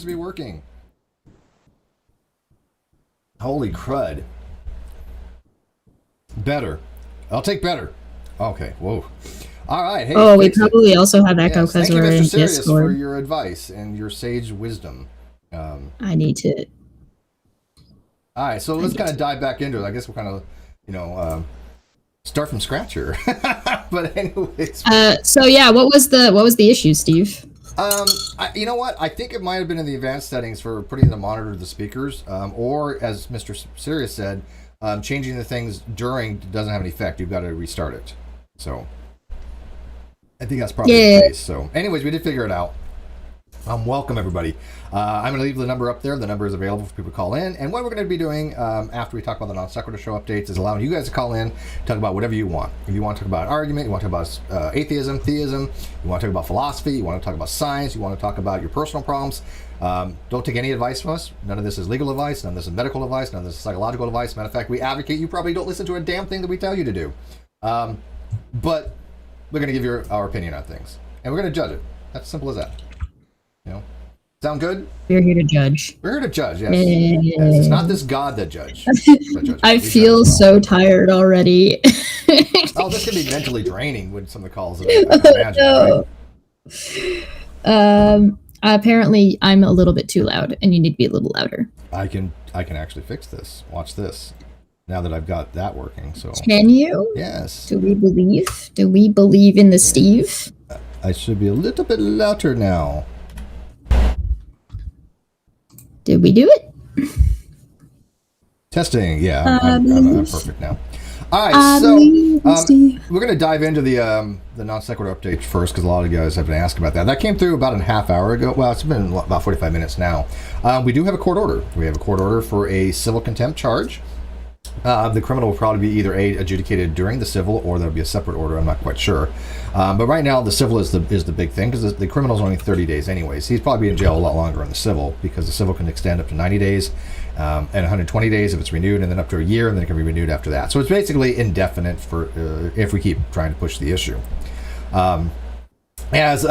to be working. Holy crud. Better. I'll take better. Okay, whoa. All right. Hey, we probably also have echo because we're in Sirius, Discord. for your advice and your sage wisdom. I need to. All right, so let's kind of dive back into it. I guess we'll kind of, start from scratch here. But anyways. So yeah, what was the issue, Steve? You know what? I think it might have been in the advanced settings for putting the monitor to the speakers, or as Mr. Sirius said, changing the things during doesn't have any effect. You've got to restart it. So I think that's probably the case. So anyways, we did figure it out. Welcome everybody. I'm going to leave the number up there. The number is available for people to call in. And what we're going to be doing after we talk about the Non-Sequitur Show updates is allowing you guys to call in, talk about whatever you want. If you want to talk about an argument, you want to talk about atheism, theism, you want to talk about philosophy, you want to talk about science, you want to talk about your personal problems, don't take any advice from us. None of this is legal advice. None of this is medical advice. None of this is psychological advice. Matter of fact, we advocate you probably don't listen to a damn thing that we tell you to do. But we're going to give you our opinion on things. And we're going to judge it. That's as simple as that. Sound good? We're here to judge. We're here to judge, yes. Yes. It's not this God that judges. I feel so tired already. Oh, this can be mentally draining with some of the calls that I imagine, right? Apparently I'm a little bit too loud and you need to be a little louder. I can actually fix this. Watch this. Now that I've got that working, so. Can you? Yes. Do we believe in the Steve? I should be a little bit louder now. Did we do it? Testing, yeah, I'm perfect now. All right, so we're going to dive into the non-sequitur update first because a lot of you guys have been asking about that. That came through about a half hour ago. Well, it's been about 45 minutes now. We do have a court order. We have a court order for a civil contempt charge. The criminal will probably be either adjudicated during the civil or there'll be a separate order. I'm not quite sure. But right now, the civil is the big thing because the criminal's only 30 days anyways. He's probably in jail a lot longer in the civil because the civil can extend up to 90 days and 120 days if it's renewed, and then up to a year, and then it can be renewed after that. So it's basically indefinite for if we keep trying to push the issue. As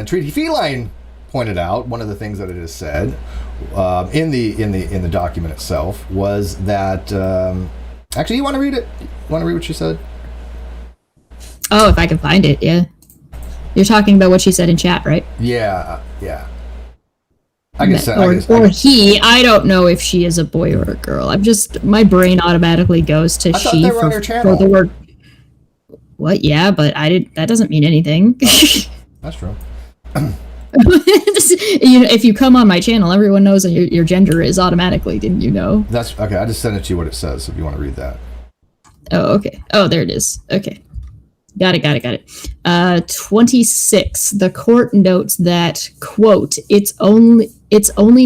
Treaty Feline pointed out, one of the things that it has said in the document itself was that actually, you want to read it? You want to read what she said? Oh, if I can find it, yeah. You're talking about what she said in chat, right? Yeah. I don't know if she is a boy or a girl. My brain automatically goes to she for the word. What? Yeah, but that doesn't mean anything. That's true. If you come on my channel, everyone knows that your gender is automatically. Didn't you know? That's okay. I just sent it to you what it says if you want to read that. Oh, okay. Oh, there it is. Okay. Got it. 26. The court notes that, quote, its only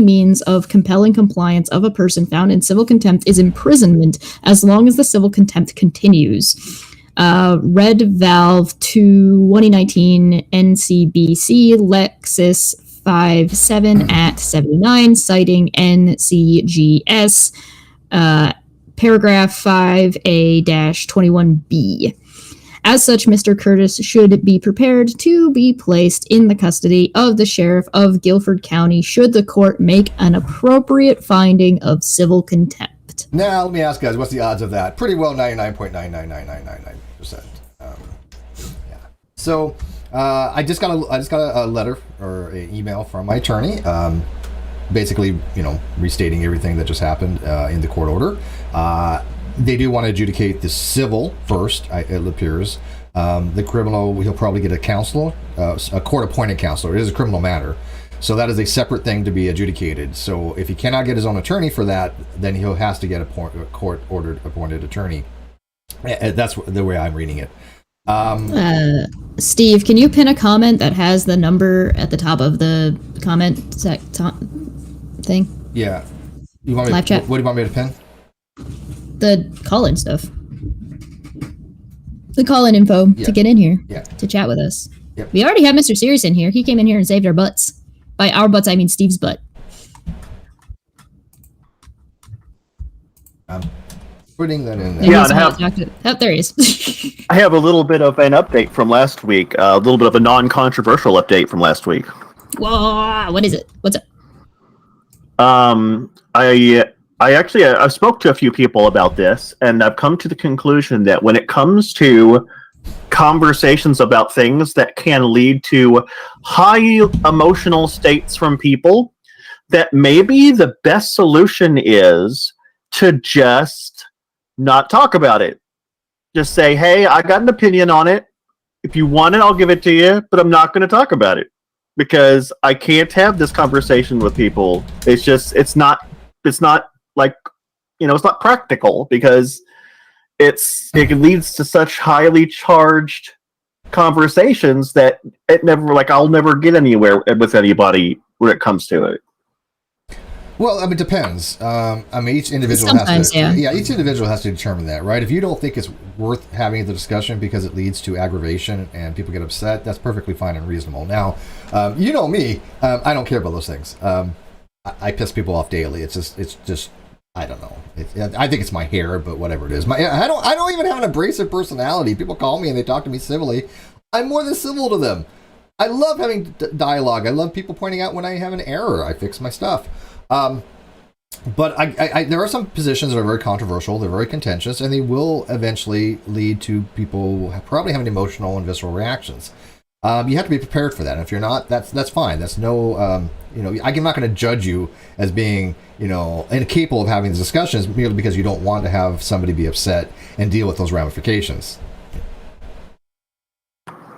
means of compelling compliance of a person found in civil contempt is imprisonment as long as the civil contempt continues. Red Valve 2019 NCBC Lexus 57 at 79, citing NCGS paragraph 5A-21B. As such, Mr. Curtis should be prepared to be placed in the custody of the Sheriff of Guilford County should the court make an appropriate finding of civil contempt. Now, let me ask you guys, what's the odds of that? Pretty well 99.99999%. Yeah. So, I just got a letter or an email from my attorney, basically, restating everything that just happened in the court order. They do want to adjudicate the civil first, it appears. The criminal, he'll probably get a counselor, a court-appointed counselor. It is a criminal matter. So that is a separate thing to be adjudicated. So if he cannot get his own attorney for that, then he has to get a court-ordered appointed attorney. That's the way I'm reading it. Steve, can you pin a comment that has the number at the top of the comment thing? Yeah. You want me Live chat? What do you want me to pin? The call-in stuff. The call-in info to get in here to chat with us. Yep. We already have Mr. Sirius in here. He came in here and saved our butts. By our butts, I mean Steve's butt. I'm putting that in there. Yeah, there he is. I have a little bit of an update from last week. A little bit of a non-controversial update from last week. Whoa, what is it? What's up? I actually I've spoke to a few people about this, and I've come to the conclusion that when it comes to conversations about things that can lead to high emotional states from people, that maybe the best solution is to just not talk about it. Just say, hey, I got an opinion on it. If you want it, I'll give it to you, but I'm not going to talk about it because I can't have this conversation with people. It's not like, it's not practical because it leads to such highly charged conversations that I'll never get anywhere with anybody when it comes to it. Well, I mean, it depends. Each individual each individual has to determine that, right? If you don't think it's worth having the discussion because it leads to aggravation and people get upset, that's perfectly fine and reasonable. Now, you know me, I don't care about those things. I piss people off daily. It's just I don't know. I think it's my hair, but whatever it is. I don't even have an abrasive personality. People call me and they talk to me civilly. I'm more than civil to them. I love having dialogue. I love people pointing out when I have an error. I fix my stuff. But there are some positions that are very controversial. They're very contentious, and they will eventually lead to people probably having emotional and visceral reactions. You have to be prepared for that. And if you're not, that's fine. That's no, I'm not going to judge you as being, incapable of having these discussions merely because you don't want to have somebody be upset and deal with those ramifications.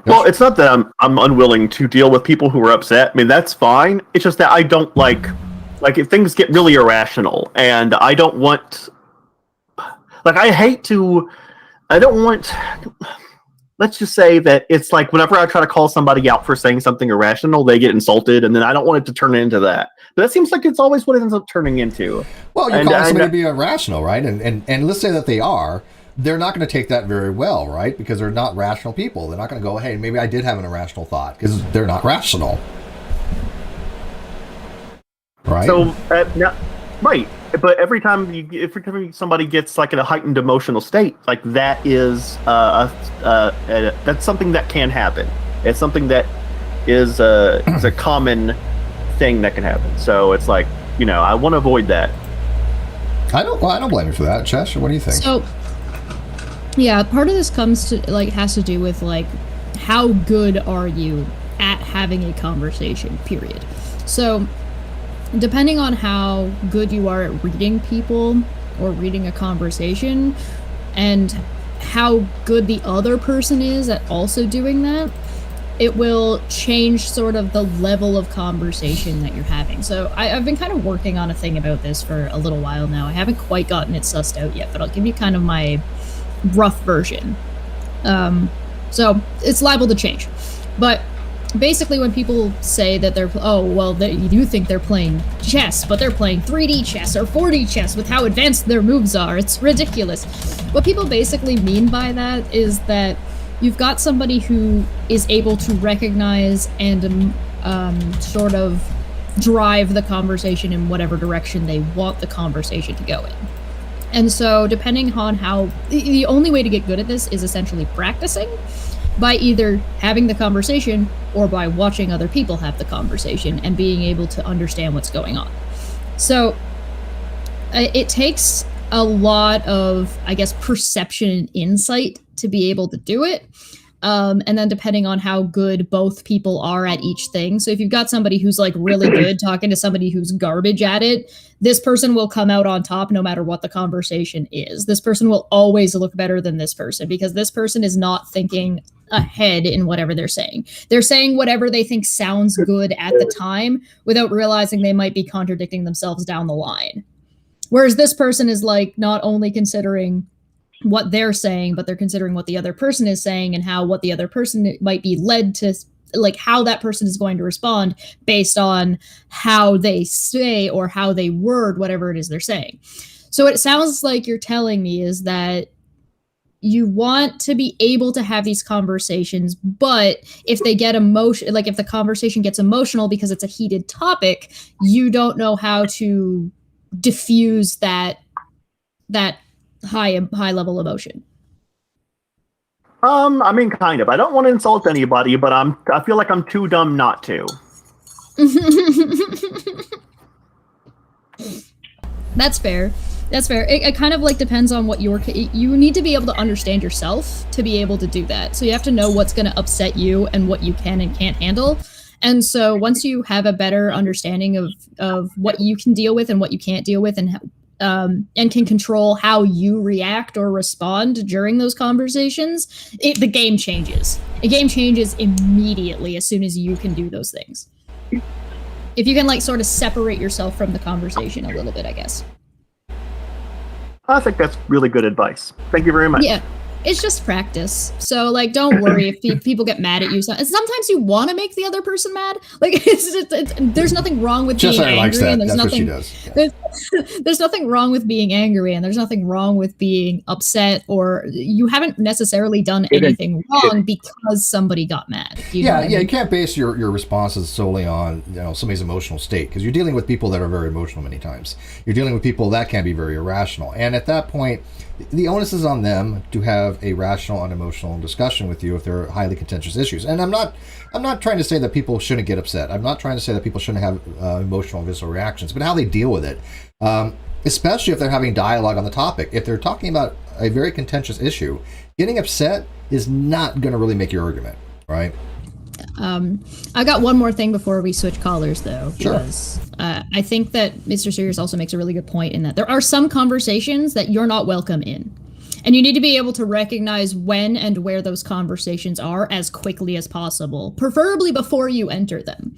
Well, it's not that I'm unwilling to deal with people who are upset. I mean, that's fine. It's just that I don't like if things get really irrational, and I don't want, let's just say that it's like whenever I try to call somebody out for saying something irrational, they get insulted, and then I don't want it to turn into that. But that seems like it's always what it ends up turning into. Well, you're calling somebody to be irrational, right? And let's say that they are. They're not going to take that very well, right? Because they're not rational people. They're not going to go, hey, maybe I did have an irrational thought, because they're not rational. Right. So, right. But every time somebody gets like in a heightened emotional state, like that is that's something that can happen. It's something that is a common thing that can happen. So it's like, I want to avoid that. I don't blame you for that, Chesh. What do you think? So, yeah, part of this has to do with how good are you at having a conversation, period. So, depending on how good you are at reading people or reading a conversation and how good the other person is at also doing that, it will change sort of the level of conversation that you're having. So I've been kind of working on a thing about this for a little while now. I haven't quite gotten it sussed out yet, but I'll give you kind of my rough version. So it's liable to change. But basically, when people say that you think they're playing chess, but they're playing 3D chess or 4D chess with how advanced their moves are, it's ridiculous. What people basically mean by that is that you've got somebody who is able to recognize and sort of drive the conversation in whatever direction they want the conversation to go in. And so, depending on the only way to get good at this is essentially practicing, by either having the conversation or by watching other people have the conversation and being able to understand what's going on. So it takes a lot of, I guess, perception and insight to be able to do it. And then depending on how good both people are at each thing. So if you've got somebody who's really good talking to somebody who's garbage at it, this person will come out on top no matter what the conversation is. This person will always look better than this person because this person is not thinking ahead in whatever they're saying. They're saying whatever they think sounds good at the time without realizing they might be contradicting themselves down the line. Whereas this person is not only considering what they're saying, but they're considering what the other person is saying and how what the other person might be led to, how that person is going to respond based on how they say or how they word whatever it is they're saying. So what it sounds like you're telling me is that you want to be able to have these conversations, but if they get if the conversation gets emotional because it's a heated topic, you don't know how to diffuse that high level emotion. Kind of. I don't want to insult anybody, but I feel like I'm too dumb not to. That's fair. That's fair. It kind of like depends on what you need to be able to understand yourself to be able to do that. So you have to know what's going to upset you and what you can and can't handle. And so once you have a better understanding of what you can deal with and what you can't deal with, and can control how you react or respond during those conversations, the game changes. The game changes immediately as soon as you can do those things. If you can like sort of separate yourself from the conversation a little bit, I guess. I think that's really good advice. Thank you very much. Yeah, it's just practice. So like, don't worry if people get mad at you. Sometimes you want to make the other person mad. Like, there's nothing wrong with being angry. Likes that. And there's That's nothing, what she does. Yeah. there's nothing wrong with being angry, and there's nothing wrong with being upset, or you haven't necessarily done anything wrong because somebody got mad. You can't base your responses solely on somebody's emotional state, because you're dealing with people that are very emotional many times. You're dealing with people that can be very irrational, and at that point, the onus is on them to have a rational and emotional discussion with you if they're highly contentious issues. And I'm not trying to say that people shouldn't get upset. I'm not trying to say that people shouldn't have emotional and visceral reactions, but how they deal with it, especially if they're having dialogue on the topic. If they're talking about a very contentious issue, getting upset is not going to really make your argument, right? I got one more thing before we switch callers, though, Sure. because I think that Mr. Sirius also makes a really good point in that there are some conversations that you're not welcome in. And you need to be able to recognize when and where those conversations are as quickly as possible, preferably before you enter them.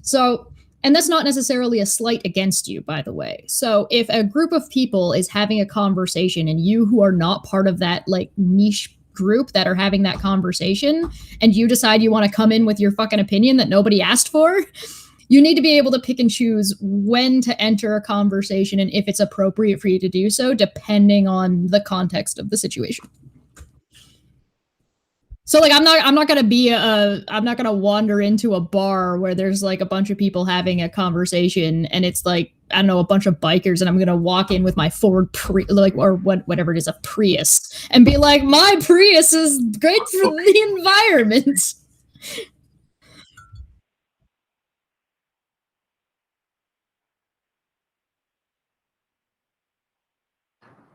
So, and that's not necessarily a slight against you, by the way. So if a group of people is having a conversation and you who are not part of that like niche group that are having that conversation, and you decide you want to come in with your fucking opinion that nobody asked for, you need to be able to pick and choose when to enter a conversation and if it's appropriate for you to do so, depending on the context of the situation. So like, I'm not gonna wander into a bar where there's like a bunch of people having a conversation and it's like, I don't know, a bunch of bikers, and I'm gonna walk in with my Ford whatever it is, a Prius, and be like, my Prius is great for the environment.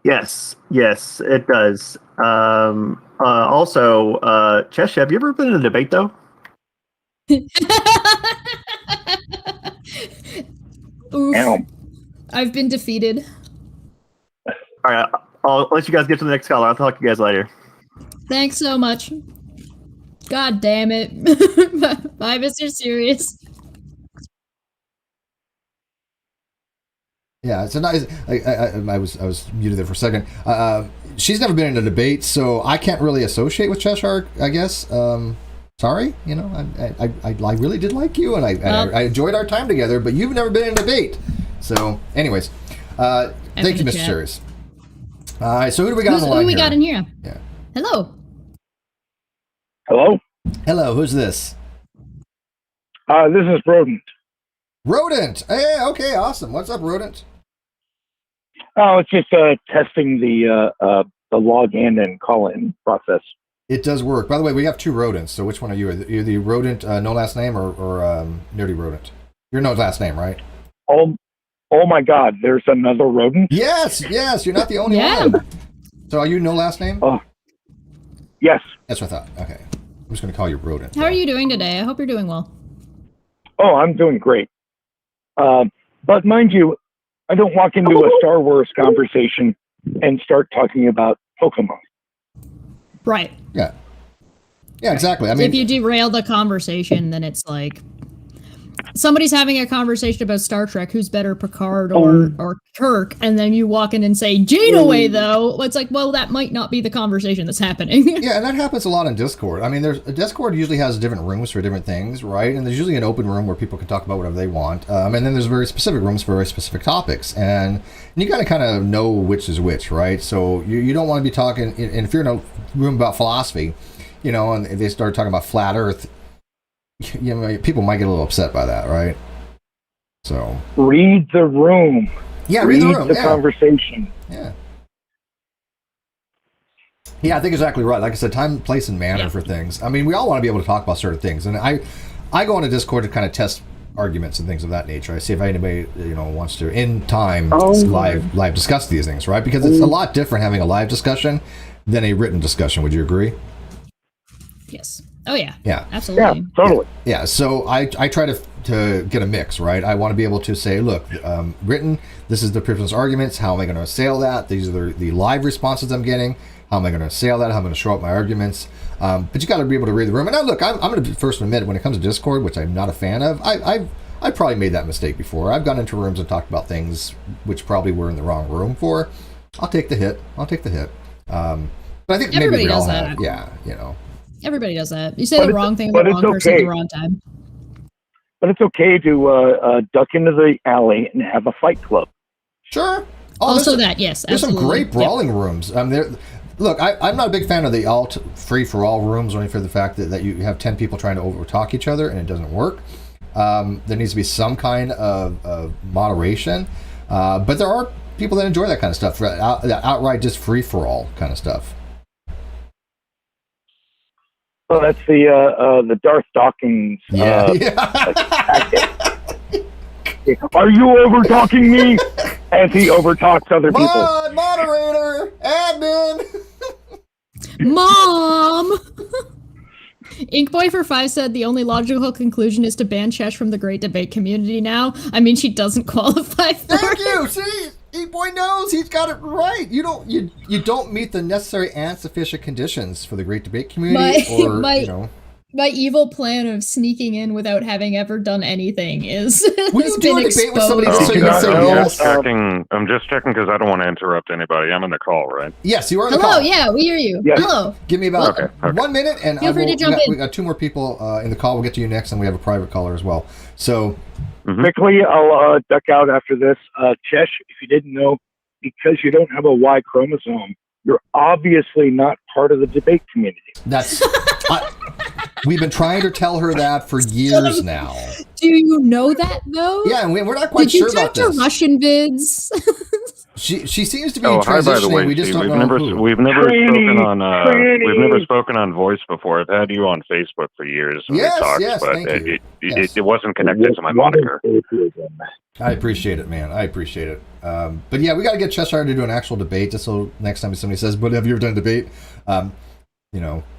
Yes, it does. Also, Chesh, have you ever been in a debate, though? Oof. I've been defeated. All right, I'll let you guys get to the next caller. I'll talk to you guys later. Thanks so much. God damn it. Bye, Mr. Sirius. Yeah, it's a nice. I was muted there for a second. She's never been in a debate, so I can't really associate with Cheshire, I guess. Sorry, I really did like you, and I enjoyed our time together, but you've never been in a debate. So, anyways, thank you, Mr. Sirius. All right, so who do we got on the line? Who we got in here? Yeah. Hello. Hello? Hello, who's this? This is Rodent. Rodent. Hey, okay, awesome. What's up, Rodent? Oh, it's just testing the login and call-in process. It does work. By the way, we have two Rodents, so which one are you? Are you the Rodent, no last name, or Nerdy Rodent? You're no last name, right? Oh my God, there's another Rodent? Yes, you're not the only one. So are you no last name? Oh, yes. That's what I thought. Okay. I'm just going to call you Rodent. How are you doing today? I hope you're doing well. Oh, I'm doing great. But mind you, I don't walk into a Star Wars conversation and start talking about Pokemon. Right. Yeah, exactly. I mean, if you derail the conversation, then it's like somebody's having a conversation about Star Trek, who's better, Picard or Kirk, and then you walk in and say, Janeway, though. It's like, well, that might not be the conversation that's happening. Yeah, and that happens a lot in Discord. I mean, Discord usually has different rooms for different things, right? And there's usually an open room where people can talk about whatever they want. And then there's very specific rooms for very specific topics. And you got to kind of know which is which, right? So you don't want to be talking, and if you're in a room about philosophy, and they start talking about flat Earth, people might get a little upset by that, right? So read the room. Yeah, read the room. The conversation. Yeah, I think exactly right. Like I said, time, place, and manner for things. I mean, we all want to be able to talk about certain things, and I go on a Discord to kind of test arguments and things of that nature. I see if anybody wants to in time Oh. live discuss these things, right? Because it's a lot different having a live discussion than a written discussion. Would you agree? Yes. Oh yeah. Yeah. Yeah, Absolutely. totally. Yeah, so I try to get a mix, right? I want to be able to say, look, written, this is the person's arguments. How am I going to assail that? These are the live responses I'm getting. How am I going to assail that? How am I going to show up my arguments? But you got to be able to read the room. And now, look, I'm going to be first to admit, when it comes to Discord, which I'm not a fan of, I've probably made that mistake before. I've gone into rooms and talked about things which probably were in the wrong room for. I'll take the hit. But I think maybe Everybody we all does have. that. Yeah, Everybody does that. You say But the it's- wrong thing to but the it's wrong person at okay. the wrong time. But it's okay to duck into the alley and have a fight club. Sure. Also that, yes. There's some absolutely. great brawling rooms. Look, I'm not a big fan of the alt free-for-all rooms, only for the fact that you have 10 people trying to over-talk each other and it doesn't work. There needs to be some kind of moderation. But there are people that enjoy that kind of stuff, that outright just free-for-all kind of stuff. So that's the Darth Dawkins. Are you over talking me? As he over talks other people. Moderator, admin. Mom! Inkboy for 5 said the only logical conclusion is to ban Chesh from the great debate community now. I mean, she doesn't qualify for Thank it. you. See, E-Boy knows he's got it right. You don't meet the necessary and sufficient conditions for the great debate community, My evil plan of sneaking in without having ever done anything is Will has you do been a debate with somebody exposed. just so you can say yes? I'm just checking because I don't want to interrupt anybody. I'm in the call, right? Yes, you are on the Hello, call. yeah, we hear you. Yes. Hello. Give me about Okay. 1 minute, and Feel free to jump in. we got 2 more people in the call. We'll get to you next, and we have a private caller as well. So, Quickly, I'll duck out after this. Chesh, if you didn't know, because you don't have a Y chromosome, you're obviously not part of the debate community. that's... we've been trying to tell her that for years now. Do you know that though? Yeah, and we're not quite Did you sure about talk to this. Russian vids? She seems to be Oh, hi, by the transitioning. way, We just Steve. don't know who. We've never Tranny. spoken on voice before. I've had you on Facebook for years when Yes, we talked, yes, but thank you. Yes. it wasn't connected to my moniker. I appreciate it, man. I appreciate it. But yeah, we got to get Cheshire to do an actual debate, just so next time somebody says, "But have you ever done a debate?"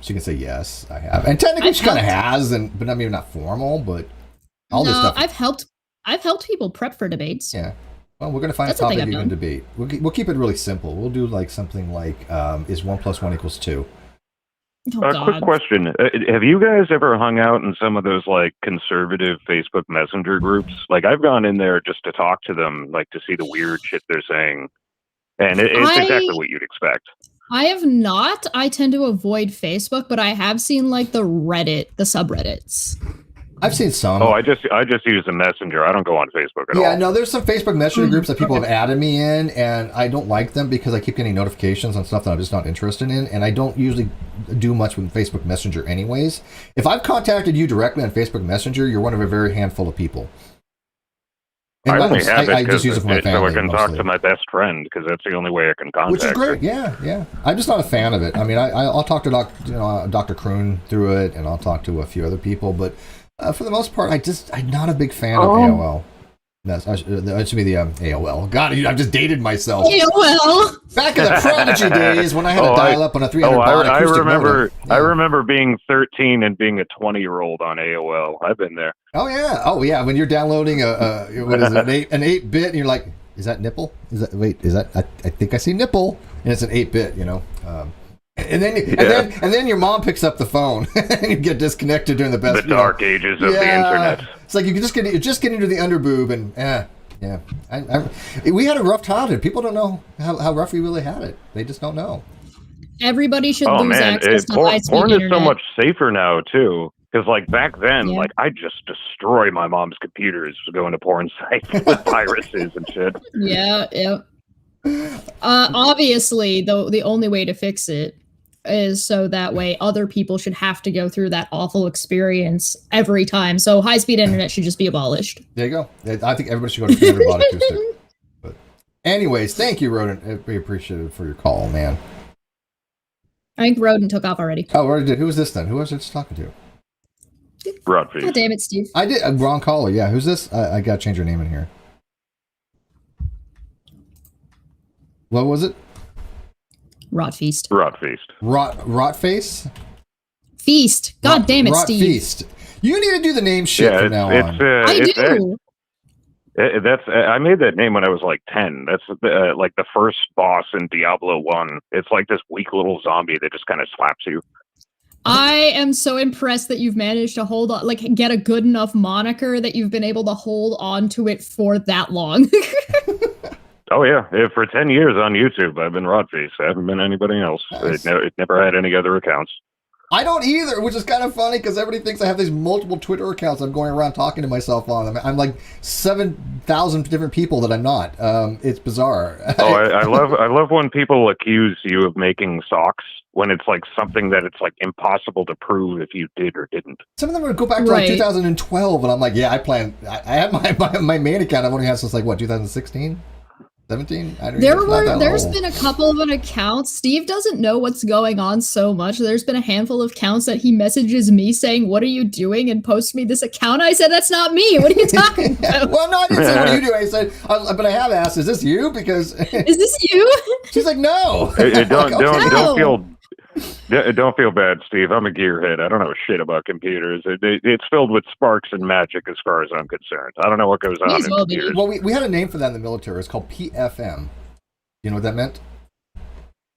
She can say yes, I have, and technically she kind of has, but I mean not formal, but all this stuff. I've helped people prep for debates. Yeah. Well, we're gonna find That's a a thing topic you I've can done. debate. We'll keep it really simple. We'll do like something like, is 1 + 1 = 2? Oh, Quick God. question: have you guys ever hung out in some of those like conservative Facebook Messenger groups? Like I've gone in there just to talk to them, like to see the weird shit they're saying, and it's exactly what you'd expect. I have not. I tend to avoid Facebook, but I have seen like the subreddits. I've seen some. Oh, I just use the Messenger. I don't go on Facebook at all. Yeah, no, there's some Facebook Messenger groups that people have added me in, and I don't like them because I keep getting notifications on stuff that I'm just not interested in, and I don't usually do much with Facebook Messenger anyways. If I've contacted you directly on Facebook Messenger, you're one of a very handful of people. And I only have I it just use it for my so I family can talk mostly. to my best friend because that's the only way I can contact Which is great, her. yeah. I'm just not a fan of it. I mean, I'll talk to Dr. Kroon through it, and I'll talk to a few other people, but for the most part, I'm not a big fan of AOL. That should be the AOL. God, I've just dated myself. AOL. Back in the Prodigy days when I had to dial up on a 300 baud I acoustic remember. modem. Yeah. I remember being 13 and being a 20-year-old on AOL. I've been there. Oh yeah. When you're downloading what is it, an 8-bit, and you're like, is that nipple? I think I see nipple, and it's an 8-bit, And then your mom picks up the phone and you get disconnected during the best. The dark ages of the internet. It's like you're just getting to the underboob, and yeah. We had a rough childhood. People don't know how rough we really had it. They just don't know. Everybody should Oh lose man, access to porn high-speed is internet. so much safer now too. Because like back then, Yeah. like I just destroy my mom's computers going to porn sites with viruses and shit. Yeah. Obviously, though, the only way to fix it is so that way other people should have to go through that awful experience every time. So high-speed internet should just be abolished. There you go. I think everybody should go to 300 baud acoustic. But anyways, thank you, Rodent. We appreciate it for your call, man. I think Rodent took off already. Oh, already did. Who was this then? Who was I just talking to? Rod Feast. God damn it, Steve. I did. Wrong caller. Yeah, who's this? I got to change her name in here. What was it? Rot Feast. Rod Feast. Rot face? Feast. God damn it, Rot Steve. Feast. You need to do the name shit from now on. I do. I made that name when I was like 10. That's like the first boss in Diablo 1. It's like this weak little zombie that just kind of slaps you. I am so impressed that you've managed to hold on, like get a good enough moniker that you've been able to hold on to it for that long. Oh yeah, for 10 years on YouTube, I've been Rodface. I haven't been anybody else. Nice. It never had any other accounts. I don't either, which is kind of funny because everybody thinks I have these multiple Twitter accounts I'm going around talking to myself on. I'm like 7,000 different people that I'm not. It's bizarre. Oh, I love when people accuse you of making socks when it's like something that it's like impossible to prove if you did or didn't. Some of them would go back to like 2012, and I'm like, yeah, I have my main account I've only had since like what, 2016? 17? There's been a couple of accounts. Steve doesn't know what's going on so much. There's been a handful of accounts that he messages me saying, "What are you doing?" and posts me this account. I said, "That's not me. What are you talking about?" Well, no, I didn't say, "What are you doing?" I said, but I have asked, "Is this you?" Because is this you? She's like, "No." Don't feel bad, Steve. I'm a gearhead. I don't know shit about computers. It's filled with sparks and magic as far as I'm concerned. I don't know what goes on in computers. Well, we had a name for that in the military. It's called PFM. You know what that meant?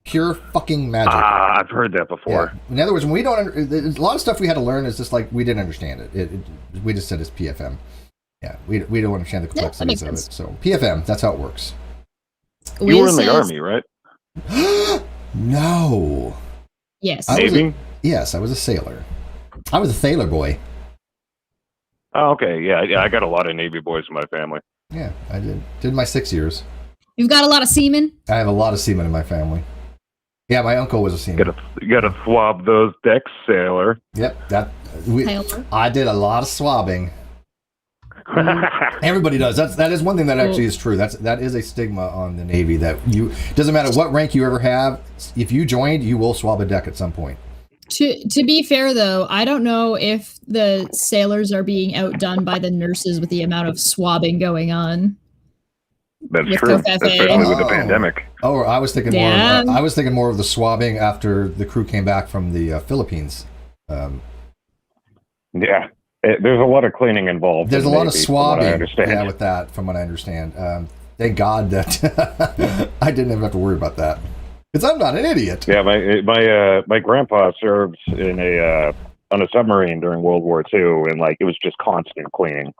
Pure fucking magic. I've heard that before. Yeah. In other words, when we don't, a lot of stuff we had to learn is just like we didn't understand it. We just said it's PFM. Yeah, we don't understand the complexities of it. So PFM, that's how it works. You were in the Army, right? No. Yes. Navy? Yes, I was a sailor. I was a sailor boy. Oh, okay. Yeah, I got a lot of Navy boys in my family. Yeah, I did. Did my 6 years. You've got a lot of seamen? I have a lot of seamen in my family. Yeah, my uncle was a seaman. You gotta swab those decks, sailor. Yep, I did a lot of swabbing. Everybody does. That is one thing that actually is true. That is a stigma on the Navy that doesn't matter what rank you ever have. If you joined, you will swab a deck at some point. To be fair, though, I don't know if the sailors are being outdone by the nurses with the amount of swabbing going on. That's true, especially with the pandemic. Oh, I was thinking more. I was thinking more of the swabbing after the crew came back from the Philippines. Yeah. There's a lot of cleaning involved. There's a lot of swabbing. Yeah, with that, from what I understand. Thank God that I didn't have to worry about that, because I'm not an idiot. Yeah, my grandpa served in on a submarine during World War II, and like it was just constant cleaning.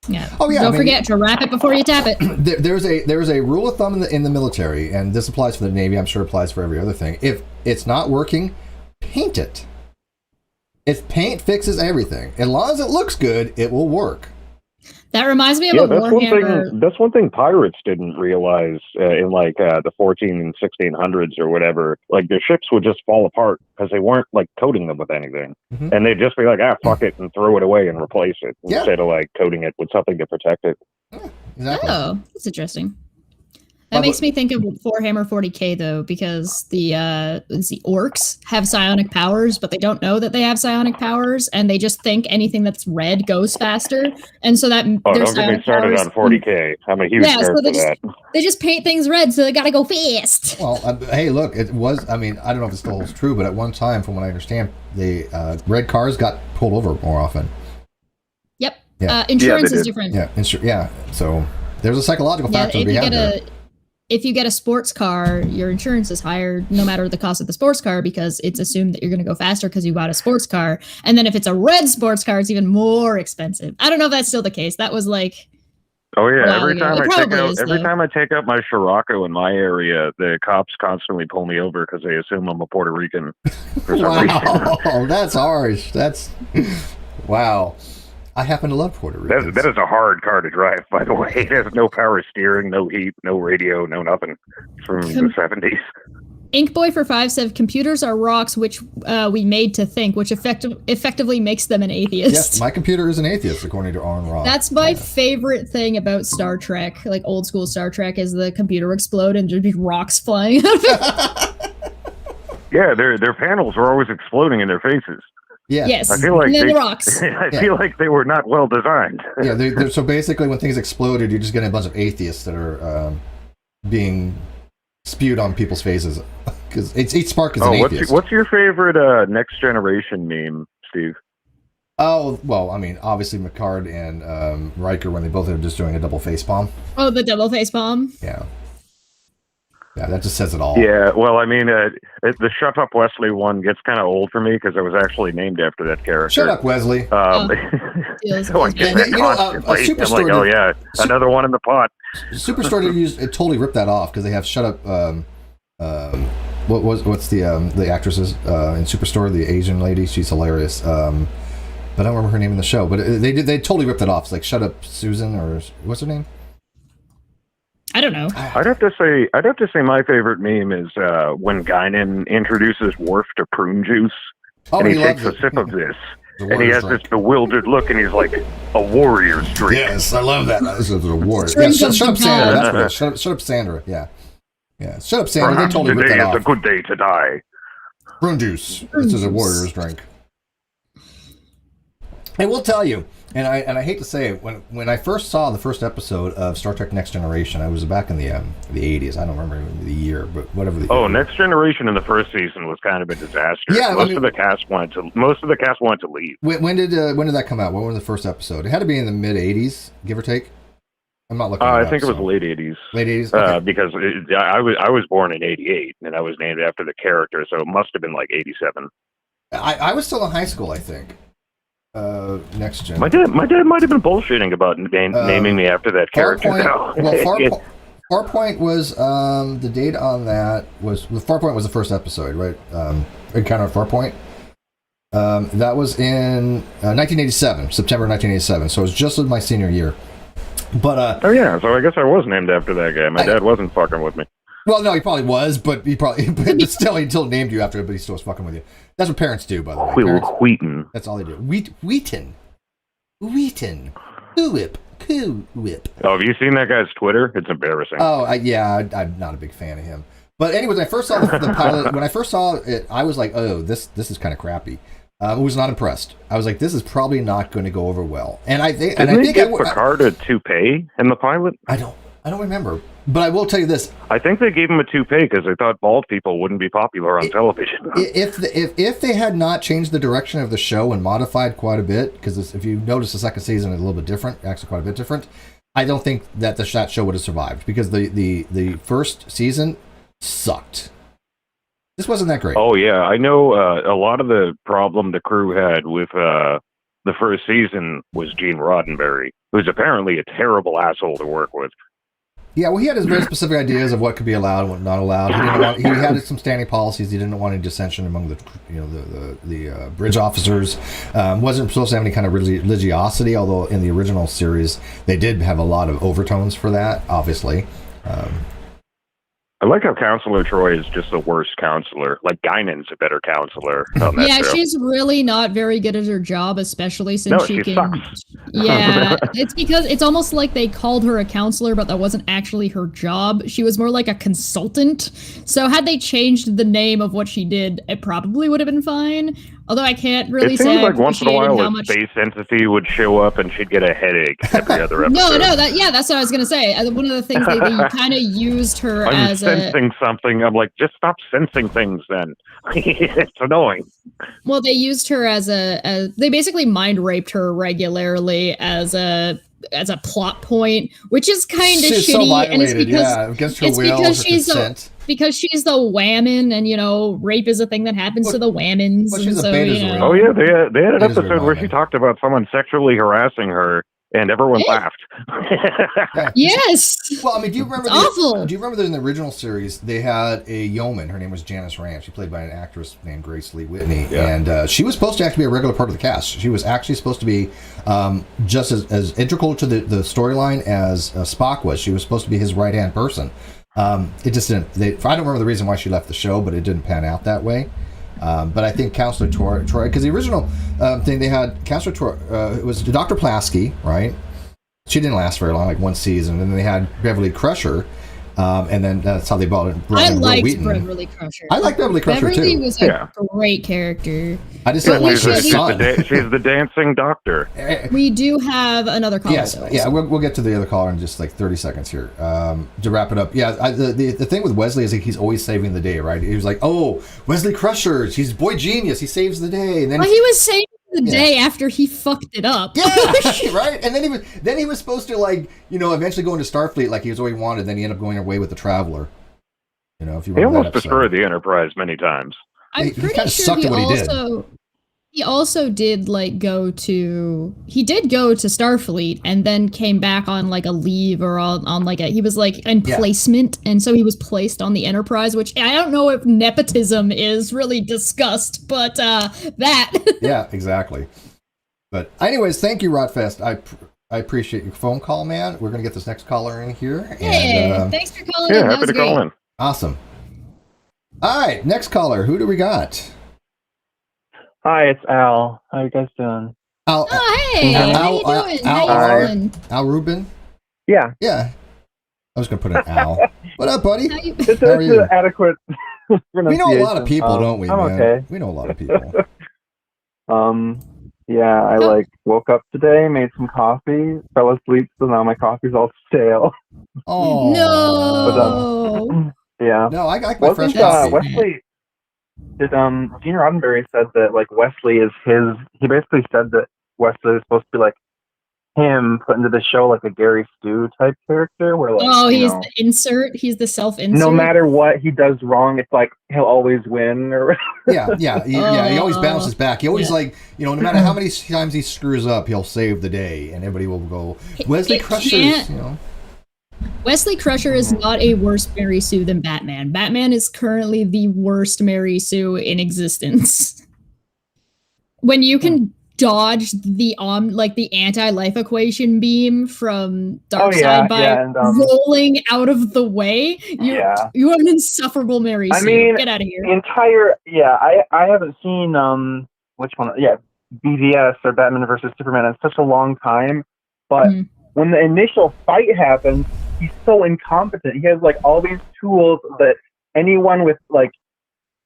Yeah. Oh yeah. Don't forget to wrap it before you tap it. There's a rule of thumb in the military, and this applies for the Navy. I'm sure it applies for every other thing. If it's not working, paint it. If paint fixes everything, as long as it looks good, it will work. That reminds me of a Warhammer. That's one thing pirates didn't realize in like the 14 and 1600s or whatever. Like their ships would just fall apart because they weren't like coating them with anything, and they'd just be like, fuck it, and throw it away and replace it instead of like coating it with something to protect it. Yeah, exactly. Oh, that's interesting. That makes me think of Warhammer 40k though, because the orcs have psionic powers, but they don't know that they have psionic powers, and they just think anything that's red goes faster, and so that. Oh, don't get me started on 40k. I'm a huge nerd for that. They just paint things red, so they gotta go fast. Well, hey, look, it was. I mean, I don't know if it still holds true, but at one time, from what I understand, the red cars got pulled over more often. Yep. Yeah. Insurance is different. Yeah. So there's a psychological factor behind it. If you get a sports car, your insurance is higher no matter the cost of the sports car, because it's assumed that you're going to go faster because you bought a sports car. And then if it's a red sports car, it's even more expensive. I don't know if that's still the case. That was like... Oh, yeah. Every time I take out my Scirocco in my area, the cops constantly pull me over because they assume I'm a Puerto Rican for some reason. Oh, that's harsh. That's... Wow. I happen to love Puerto Rico. That is a hard car to drive, by the way. It has no power steering, no heat, no radio, no nothing. It's from the 70s. Inkboy for 5 said, computers are rocks which we made to think, which effectively makes them an atheist. Yes, my computer is an atheist, according to Arn Rock. That's my favorite thing about Star Trek, like old school Star Trek, is the computer explode and just be rocks flying out of it. Yeah, their panels were always exploding in their faces. Yeah. Yes. I feel like and then they, the rocks. I feel like they were not well designed. Yeah, so basically when things exploded, you're just getting a bunch of atheists that are being spewed on people's faces. Because each spark is an atheist. What's your favorite Next Generation meme, Steve? Oh, well, I mean, obviously McCard and Riker when they both are just doing a double face palm. Oh, the double face bomb. Yeah. Yeah, that just says it all. Yeah, well, I mean, the Shut Up Wesley one gets kind of old for me because I was actually named after that character. Shut up, Wesley. So I get that constantly. I'm like, oh yeah, another one in the pot. Superstore it totally ripped that off because they have Shut Up. What's the actresses in Superstore? The Asian lady, she's hilarious. But I don't remember her name in the show. But they totally ripped it off. It's like Shut Up Susan, or what's her name? I don't know. I'd have to say my favorite meme is when Guinan introduces Worf to prune juice, and he takes a sip of this, and he has this bewildered look, and he's like, "A warrior's drink." Yes, I love that. This is a warrior. Yeah, shut up, Sandra. That's what it is. Shut up, Sandra. Yeah. Shut up, Sandra. They totally ripped that off. Today is a good day to die. Prune juice. This is a warrior's drink. I will tell you, and I hate to say it, when I first saw the first episode of Star Trek Next Generation, I was back in the 80s. I don't remember the year, but whatever the year. Next Generation in the first season was kind of a disaster. Yeah, most of the cast wanted to leave. When did that come out? When was the first episode? It had to be in the mid 80s, give or take. I'm not looking. I think it was late 80s. Late 80s, okay. Because I was born in 88, and I was named after the character, so it must have been like 87. I was still in high school, I think. Next gen. My dad might have been bullshitting about naming me after that character. Farpoint was the date on that was Farpoint was the first episode, right? Encounter at Farpoint. That was in 1987, September 1987. So it was just my senior year. But so I guess I was named after that guy. My dad wasn't fucking with me. Well, no, he probably was, but still, he still named you after it, but he still was fucking with you. That's what parents do, by the way. Wheaton. That's all they do. Wheaton. Whip. Oh, have you seen that guy's Twitter? It's embarrassing. Oh, I'm not a big fan of him. But anyways, when I first saw the pilot, when I first saw it, I was like, oh, this is kind of crappy. I was not impressed. I was like, this is probably not going to go over well. And I think Picard a toupee in the pilot? I don't remember. But I will tell you this. I think they gave him a toupee because they thought bald people wouldn't be popular on television. If they had not changed the direction of the show and modified quite a bit, because if you notice the second season is a little bit different, actually quite a bit different, I don't think that that show would have survived because the first season sucked. This wasn't that great. Oh yeah, I know. A lot of the problem the crew had with the first season was Gene Roddenberry, who's apparently a terrible asshole to work with. Yeah, well, he had his very specific ideas of what could be allowed and what not allowed. He had some standing policies. He didn't want any dissension among the bridge officers. Wasn't supposed to have any kind of religiosity, although in the original series they did have a lot of overtones for that, obviously. I like how Counselor Troy is just the worst counselor. Like, Guinan's a better counselor on that show. She's really not very good at her job, especially since she can... sucks. Yeah, it's because it's almost like they called her a counselor, but that wasn't actually her job. She was more like a consultant. So had they changed the name of what she did, it probably would have been fine. Although I can't really say. It seems like once in a while a space entity would show up and she'd get a headache every other episode. That's what I was gonna say. One of the things they kind of used her as sensing something. I'm like, just stop sensing things then. It's annoying. Well, they used her as they basically mind raped her regularly as a plot point, which is kind of shitty. So violated, and it's because against her will, because her consent. Because she's the whammon, and rape is a thing that happens to the whammons. Well, she's and so, Oh yeah, they had an episode where she talked about someone sexually harassing her, and everyone laughed. Yes. Well, I mean, do you remember? Awful. Do you remember that in the original series they had a yeoman? Her name was Janice Rand. She played by an actress named Grace Lee Whitney, and she was supposed to actually be a regular part of the cast. She was actually supposed to be just as integral to the storyline as Spock was. She was supposed to be his right hand person. It just didn't. I don't remember the reason why she left the show, but it didn't pan out that way. But I think Counselor Troy, because the original thing they had, Counselor Troy, it was Dr. Plasky, right? She didn't last very long, like one season. And then they had Beverly Crusher, and then that's how they brought in. I liked Beverly Crusher. I like Beverly Crusher too. Beverly was a great character. I just don't like She's, her she's, son. she's the dancing doctor. We do have another caller. Yes, though, yeah, so. we'll get to the other caller in just like 30 seconds here. To wrap it up, yeah, the thing with Wesley is like he's always saving the day, right? He was like, oh, Wesley Crusher, he's boy genius, he saves the day, and then Well, he was saving the day after he fucked it up. yeah, right. And then he was supposed to like eventually go into Starfleet like he was always wanted. Then he ended up going away with the Traveler. If you He remember almost that episode. destroyed the Enterprise many times. I'm He pretty kinda sure sucked he at what he did. also did like go to Starfleet and then came back on like a leave or on like he was like in placement, and so he was placed on the Enterprise, which I don't know if nepotism is really discussed, but that Yeah, exactly. But anyways, thank you, Rotfest. I appreciate your phone call, man. We're gonna get this next caller in here. Hey, And, thanks for calling Yeah, in. That happy was to great. call in. awesome. All right, next caller. Who do we got? Hi, it's Al. How you guys doing? Al, Oh, hey, how you doing? How you doing? Al Rubin? Yeah, Yeah. I was gonna put an Al. What up, buddy? How you? it's How are you? an adequate We pronunciation. know a lot of people, don't we, I'm man? okay. We know a lot of people. Yeah, I woke up today, made some coffee, fell asleep, so now my coffee's all stale. Oh No. Yeah. No, I got my fresh Wasn't coffee. Wesley? Did Gene Roddenberry said that like Wesley is his? He basically said that Wesley is supposed to be like him put into the show like a Gary Stu type character, where like He's the insert. He's the self-insert. no matter what he does wrong, it's like he'll always win. Or Yeah. He always bounces back. He always no matter how many times he screws up, he'll save the day, and everybody will go, Wesley It Crusher's, can't- Wesley Crusher is not a worse Mary Sue than Batman. Batman is currently the worst Mary Sue in existence. When you can dodge the anti-life equation beam from Darkseid by rolling out of the way, you are an insufferable Mary Sue. I mean, get out of here. The entire I haven't seen which one? Yeah, BVS or Batman versus Superman in such a long time, but when the initial fight happens, he's so incompetent. He has like all these tools that anyone with like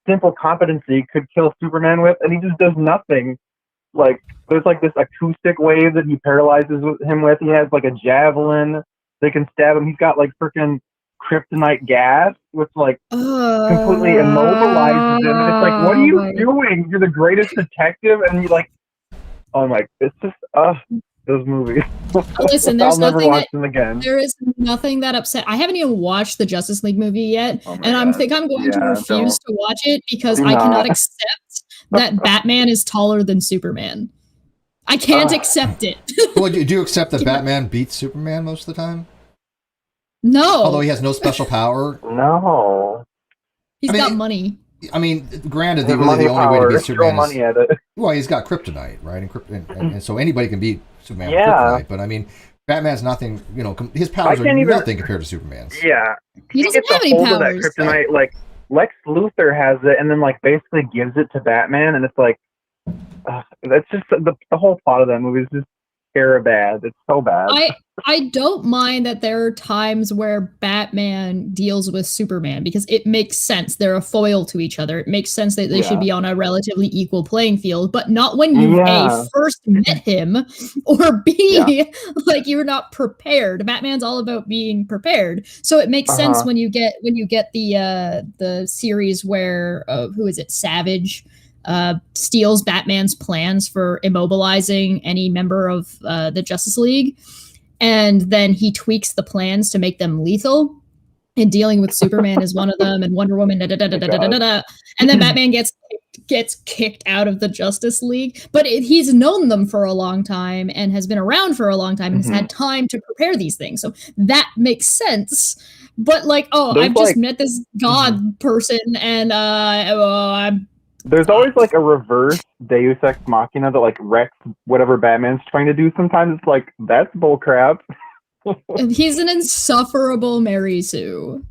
simple competency could kill Superman with, and he just does nothing. Like there's like this acoustic wave that he paralyzes him with. He has like a javelin that can stab him. He's got like freaking kryptonite gas, which like completely immobilizes him. And it's like, what are you doing? You're the greatest detective, and you like, oh my, it's just those movies. Listen, there's I'll never nothing watch them again. There is nothing that upset. I haven't even watched the Justice League movie yet, and I think I'm going to refuse to watch it because I cannot accept that Batman is taller than Superman. I can't accept it. Well, do you accept that Batman beats Superman most of the time? No. Although he has no special power. No. He's got money. I mean, granted, the money only way to beat Superman money at it. Well, he's got kryptonite, right? And so anybody can beat Superman with Yeah. kryptonite. But I mean, Batman's nothing. His powers are nothing compared to Superman's. Yeah. He doesn't gets have a any hold of that powers. kryptonite, like Lex Luthor has it, and then like basically gives it to Batman, and it's like that's just the whole plot of that movie is just bad. It's so bad. I don't mind that there are times where Batman deals with Superman because it makes sense. They're a foil to each other. It makes sense that they should be on a relatively equal playing field, but not when you A, first met him, or B, like you're not prepared. Batman's all about being prepared. So it makes sense when you get the series where who is it? Savage steals Batman's plans for immobilizing any member of the Justice League, and then he tweaks the plans to make them lethal, and dealing with Superman is one of them, and Wonder Woman, and then Batman gets kicked out of the Justice League, but he's known them for a long time and has been around for a long time and has had time to prepare these things, so that makes sense. But like, I've just met this god person, and I'm There's always like a reverse Deus Ex Machina that like wrecks whatever Batman's trying to do. Sometimes it's like, that's bullcrap. He's an insufferable Mary Sue.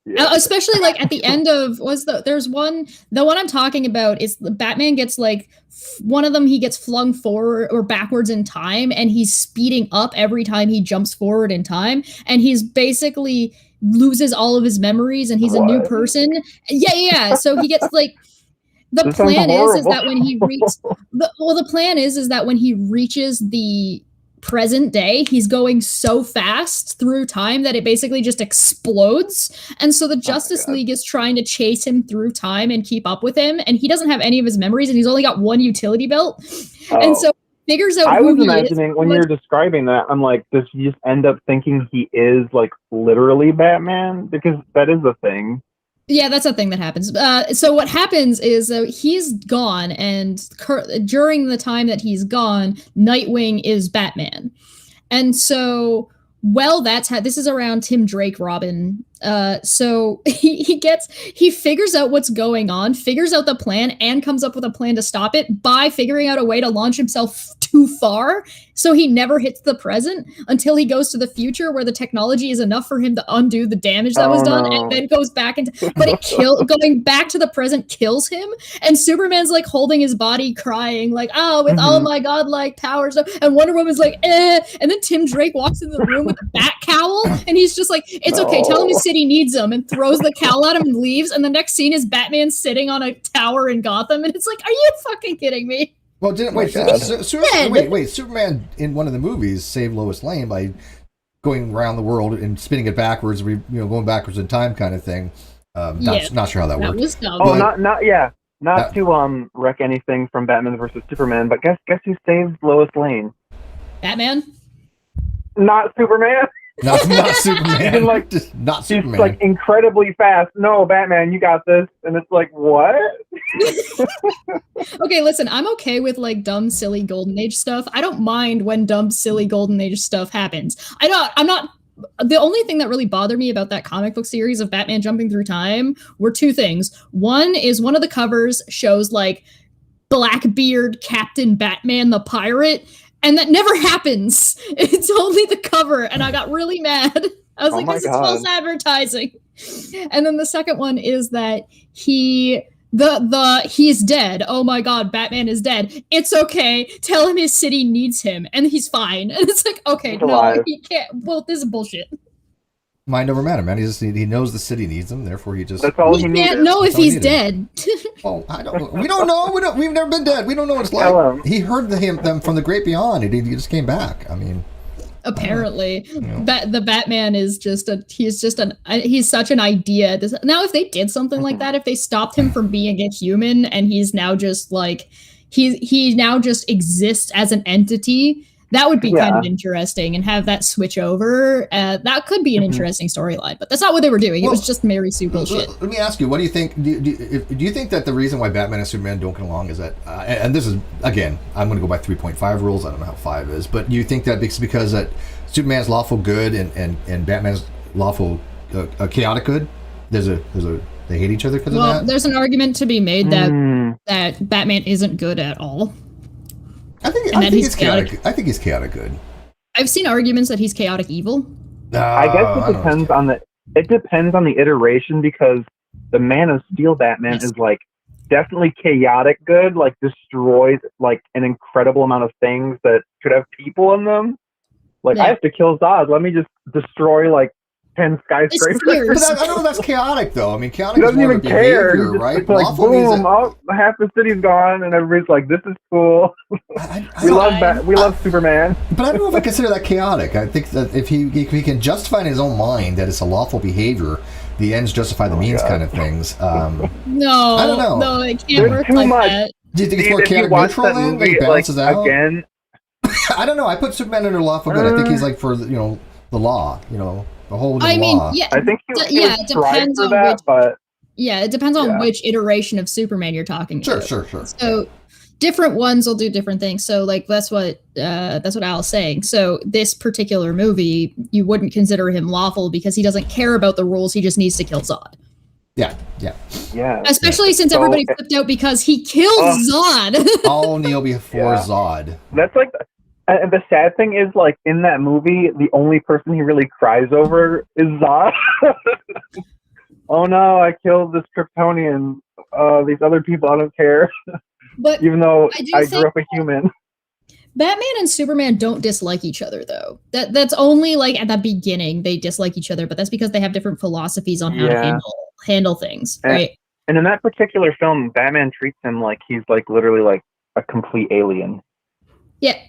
Yeah. Especially like at the end of the one I'm talking about is the Batman gets like one of them, he gets flung forward or backwards in time, and he's speeding up every time he jumps forward in time, and he's basically loses all of his memories and he's a new person. Yeah. So he gets like The This sounds plan is horrible. that when he reaches the plan is that when he reaches the present day, he's going so fast through time that it basically just explodes. And so the Justice God. League is trying to chase him through time and keep up with him, and he doesn't have any of his memories, and he's only got one utility belt. And so figures out I who was he imagining is. when you're describing that, I'm like, does he just end up thinking he is like literally Batman? Because that is a thing. Yeah, that's a thing that happens. So what happens is he's gone, and during the time that he's gone, Nightwing is Batman. And so, well, this is around Tim Drake Robin. So he figures out what's going on, figures out the plan, and comes up with a plan to stop it by figuring out a way to launch himself too far. So he never hits the present until he goes to the future, where the technology is enough for him to undo the damage that was done, and then goes back into. But going back to the present kills him, and Superman's like holding his body, crying like, "Oh, with all my godlike powers," and Wonder Woman's like, "Eh," and then Tim Drake walks into the room with a bat cowl, and he's just like, "It's okay, tell him his city needs him," and throws the cowl at him and leaves. And the next scene is Batman sitting on a tower in Gotham, and it's like, are you fucking kidding me? Well, wait, Superman in one of the movies saved Lois Lane by going around the world and spinning it backwards, going backwards in time, kind of thing. Not sure how that worked. Was dumb. Oh, not to wreck anything from Batman versus Superman, but guess who saved Lois Lane? Batman? Not Superman. Not Superman. Not She's Superman. like incredibly fast. No, Batman, you got this. And it's like, what? Okay, listen, I'm okay with like dumb, silly Golden Age stuff. I don't mind when dumb, silly Golden Age stuff happens. I'm not. The only thing that really bothered me about that comic book series of Batman jumping through time were two things. One is one of the covers shows like Blackbeard Captain Batman the Pirate, and that never happens. It's only the cover, and I got really mad. I was like, this is false advertising. And then the second one is that he's dead. Oh my god, Batman is dead. It's okay. Tell him his city needs him, and he's fine. And it's like, okay, no, he can't. Well, this is bullshit. Mind over matter, man. He knows the city needs him, therefore he just. That's all he needs. Can't know if he's dead. Well, I don't. We don't know. We've never been dead. We don't know what it's like. He heard them from the great beyond. He just came back. I mean. Apparently, the Batman is he's such an idea. Now, if they did something like that, if they stopped him from being a human and he's now just like he now just exists as an entity, that would be kind of interesting, and have that switch over. That could be an interesting storyline, but that's not what they were doing. It was just Mary Sue bullshit. Let me ask you, what do you think? Do you think that the reason why Batman and Superman don't get along is that, and this is, again, I'm going to go by 3.5 rules. I don't know how 5 is, but do you think that it's because that Superman's lawful good and Batman's lawful chaotic good? They hate each other because of that? There's an argument to be made that Batman isn't good at all. I think he's chaotic. I think he's chaotic good. I've seen arguments that he's chaotic evil. I guess it depends on the iteration, because the Man of Steel Batman is like definitely chaotic good, like destroys like an incredible amount of things that could have people in them. Like, I have to kill Zod. Let me just destroy like 10 skyscrapers. But I don't know if that's chaotic, though. I mean, chaotic he doesn't is more even of a care. behavior, right? It's like, boom, half the city's gone, and everybody's like, this is cool. We love Superman. But I don't know if I consider that chaotic. I think that if he can justify in his own mind that it's a lawful behavior, the ends justify the means kind of things. No, I don't know. No, it can't work like that. Do you think it's more chaotic neutral then? Like it balances out? Again? I don't know. I put Superman under lawful good. I think he's like for the law, the whole law. Yeah, I think it depends on that, but it depends on which iteration of Superman you're talking about. Sure. So different ones will do different things. So like that's what Al's saying. So this particular movie, you wouldn't consider him lawful because he doesn't care about the rules. He just needs to kill Zod. Yeah. Especially since everybody flipped out because he killed Zod. All kneel before Zod. That's like. And the sad thing is, like, in that movie, the only person he really cries over is Zod. Oh no, I killed this Kryptonian. These other people, I don't care. But even though I grew up a human. Batman and Superman don't dislike each other, though. That's only like at the beginning they dislike each other, but that's because they have different philosophies on how to handle things, right? And in that particular film, Batman treats him like he's like literally like a complete alien. Yeah.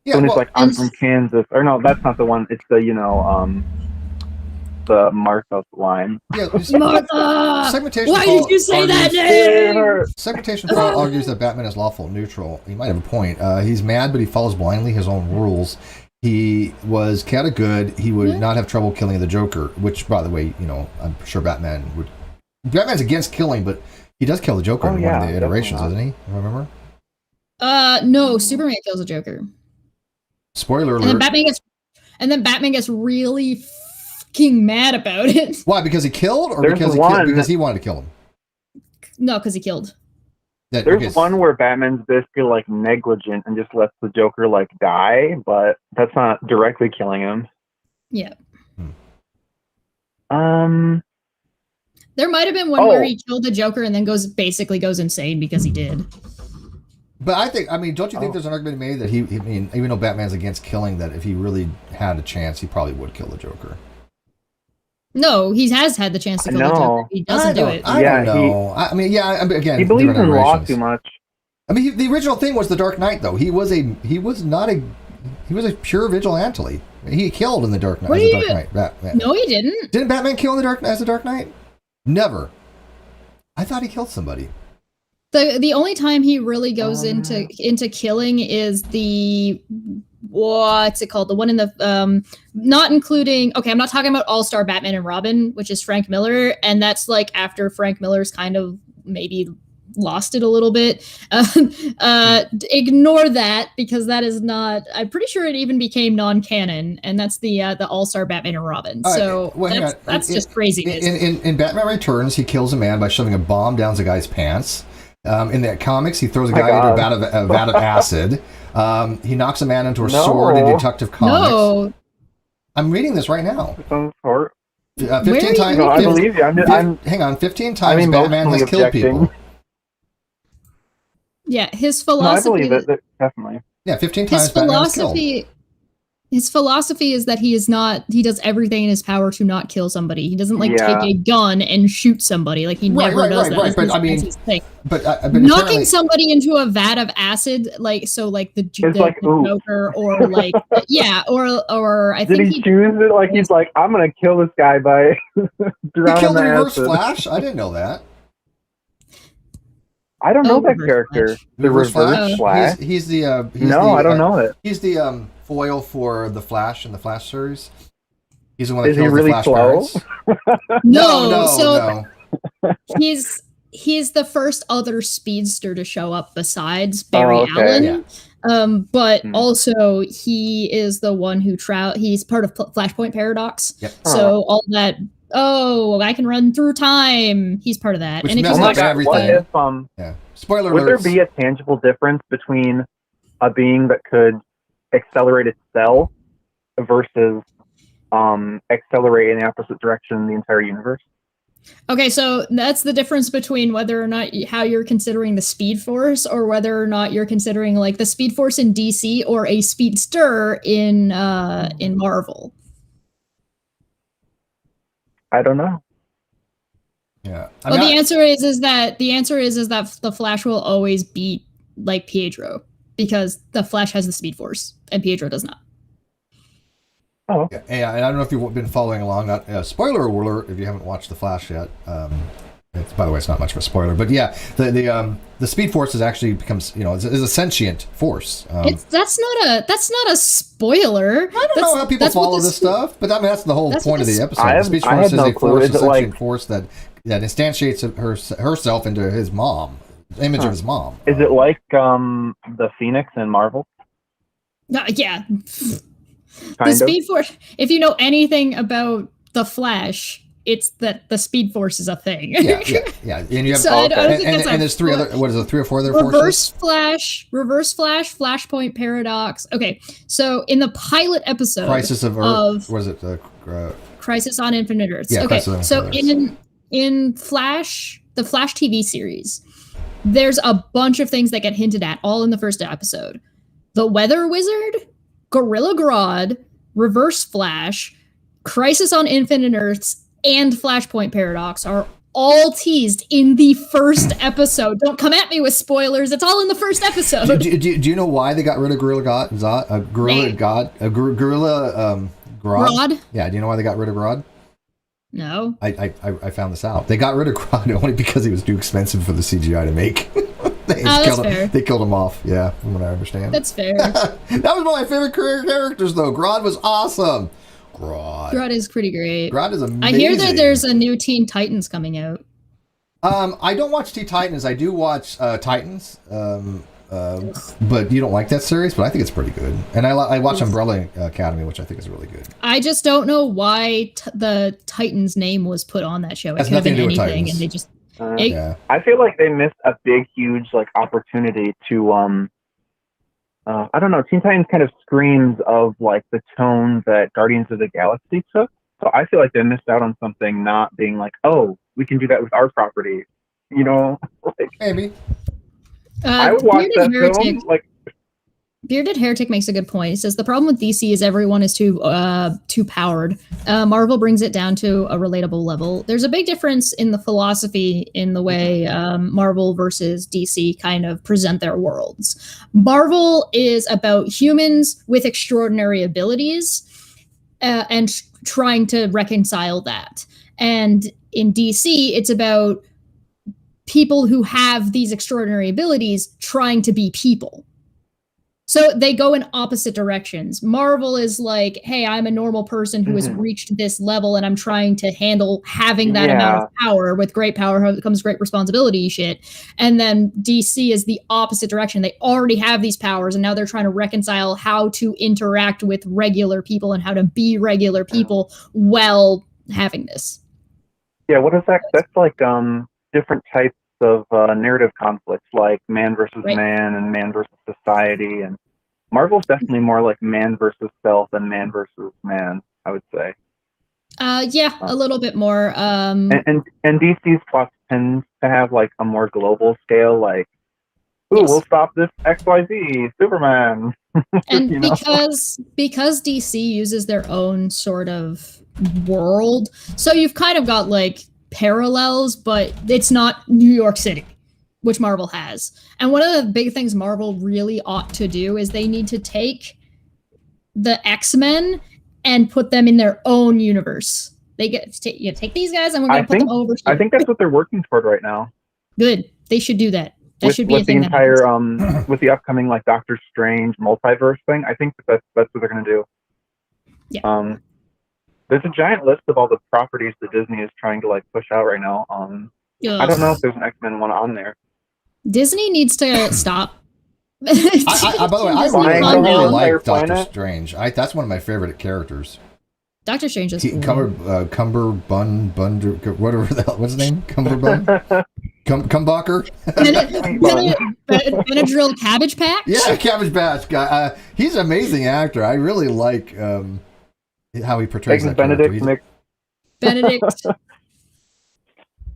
Yeah, When he's well, like, I'm from Kansas. Or no, that's not the one. It's the, the Martha line. yeah, Martha! segmentation. Why Call did you say that argues- name? Segmentation Call argues that Batman is lawful neutral. He might have a point. He's mad, but he follows blindly his own rules. He was chaotic good. He would not have trouble killing the Joker, which, by the way, I'm sure Batman would. Batman's against killing, but he does kill the Joker in one of the iterations, doesn't he? Remember? No, Superman kills the Joker. Spoiler alert. And then Batman gets really fucking mad about it. Why? Because he killed, or There's because he wanted to kill him? No, because he killed. There's one where Batman's basically like negligent and just lets the Joker like die, but that's not directly killing him. Yeah. There might have been one where he killed the Joker and then goes insane because he did. But don't you think there's an argument made that even though Batman's against killing, that if he really had a chance, he probably would kill the Joker? No, he has had the chance to kill the Joker. He doesn't do it. I don't know. Again, he believes in law too much. The original thing was the Dark Knight, though. He was a pure vigilante. He killed in the Dark Knight. Batman. No, he didn't. Didn't Batman kill in as the Dark Knight? Never. I thought he killed somebody. The only time he really goes into killing is the what's it called? The one in the not including. Okay, I'm not talking about All-Star Batman and Robin, which is Frank Miller, and that's like after Frank Miller's kind of maybe lost it a little bit. Ignore that because that is not. I'm pretty sure it even became non-canon, and that's the All-Star Batman and Robin. So that's just crazy. In Batman Returns, he kills a man by shoving a bomb down the guy's pants. In the comics, he throws a guy into a vat of acid. He knocks a man into a sword in Detective Comics. No. I'm reading this right now. 15 times. No, I believe you. Hang on. 15 times Batman has killed people. Yeah, his philosophy. No, I believe it, definitely. Yeah, 15 times Batman has killed. His philosophy is that he does everything in his power to not kill somebody. He doesn't take a gun and shoot somebody. Like he never does that. Right. But knocking somebody into a vat of acid, the Joker, or like or I think did he choose it? Like he's like, I'm gonna kill this guy by drowning he killed the Reverse acid. Flash? I didn't know that. I don't know that character. The Reverse Flash. He's the. I don't know it. He's the foil for the Flash in the Flash series. He's the one that Is kills he really the Flash slow? parents. No. He's the first other speedster to show up besides Barry Allen. Yeah. But also he is the one who he's part of Flashpoint Paradox. Yep. So all that. Oh, I can run through time. He's part of that. Which and messes up everything. What if Spoiler would alerts. there be a tangible difference between a being that could accelerate itself versus accelerate in the opposite direction in the entire universe? Okay, so that's the difference between whether or not how you're considering the Speed Force, or whether or not you're considering like the Speed Force in DC or a Speedster in Marvel. I don't know. Yeah. The answer is that the Flash will always beat like Pietro because the Flash has the Speed Force and Pietro does not. Oh. Yeah, and I don't know if you've been following along. Spoiler alert if you haven't watched The Flash yet. By the way, it's not much of a spoiler, but yeah, the Speed Force has actually becomes is a sentient force. That's not a spoiler. I don't know how people follow this stuff, but that's the whole point of the episode. The Speed Force is no a force, is a sentient force that instantiates herself into his mom, image of his mom. Is it like the Phoenix in Marvel? Yeah. The Speed Force. If you know anything about the Flash, it's that the Speed Force is a thing. Yeah. And you have and there's three or four other Reverse forces? Reverse Flash, Flashpoint Paradox. Okay, so in the pilot episode, Crisis of Earth. Was it Crisis on Infinite Earths? Yeah, okay, so in Flash, the Flash TV series, there's a bunch of things that get hinted at all in the first episode. The Weather Wizard, Gorilla Grodd, Reverse Flash, Crisis on Infinite Earths, and Flashpoint Paradox are all teased in the first episode. Don't come at me with spoilers. It's all in the first episode. Do you know why they got rid of Gorilla Grodd? Yeah, do you know why they got rid of Grodd? No. I found this out. They got rid of Grodd only because he was too expensive for the CGI to make. They killed him off, yeah, from what I understand. That's fair. That was one of my favorite career characters, though. Grodd was awesome. Grodd is pretty great. Grodd is amazing. I hear that there's a new Teen Titans coming out. I don't watch Teen Titans. I do watch Titans. But you don't like that series, but I think it's pretty good. And I watch Umbrella Academy, which I think is really good. I just don't know why the Titans name was put on that show. It could have been anything, and they just. Yeah. I feel like they missed a big, huge opportunity to I don't know. Teen Titans kind of screams of the tone that Guardians of the Galaxy took. So I feel like they missed out on something, not being like, oh, we can do that with our property. Maybe. I would watch that film. Bearded Heretic makes a good point. He says the problem with DC is everyone is too powered. Marvel brings it down to a relatable level. There's a big difference in the philosophy in the way Marvel versus DC kind of present their worlds. Marvel is about humans with extraordinary abilities and trying to reconcile that. And in DC, it's about people who have these extraordinary abilities trying to be people. So they go in opposite directions. Marvel is like, hey, I'm a normal person who has reached this level and I'm trying to handle having that amount of power. With great power comes great responsibility shit. And then DC is the opposite direction. They already have these powers and now they're trying to reconcile how to interact with regular people and how to be regular people while having this. Yeah, what is that? That's different types of narrative conflicts, like man versus man and man versus society, and Marvel's definitely more like man versus self and man versus man, I would say. A little bit more. And DC's plots tend to have a more global scale, we'll stop this XYZ, Superman. And because DC uses their own sort of world, so you've kind of got parallels, but it's not New York City, which Marvel has. And one of the big things Marvel really ought to do is they need to take the X-Men and put them in their own universe. They get take these guys and we're going to put them over. I think that's what they're working toward right now. Good. They should do that. That should be a thing. With the entire with the upcoming Doctor Strange multiverse thing, I think that's what they're going to do. Yeah. There's a giant list of all the properties that Disney is trying to push out right now. I don't know if there's an X-Men one on there. Disney needs to stop. By the way, I really like Doctor Strange. That's one of my favorite characters. Doctor Strange is cool. Cumberbun, whatever the hell, what's his name? Cumberbun? Cumbucker? Benadryl Cabbage Patch? Yeah, Cabbage Patch guy. He's an amazing actor. I really like how he portrays that character. Benedict.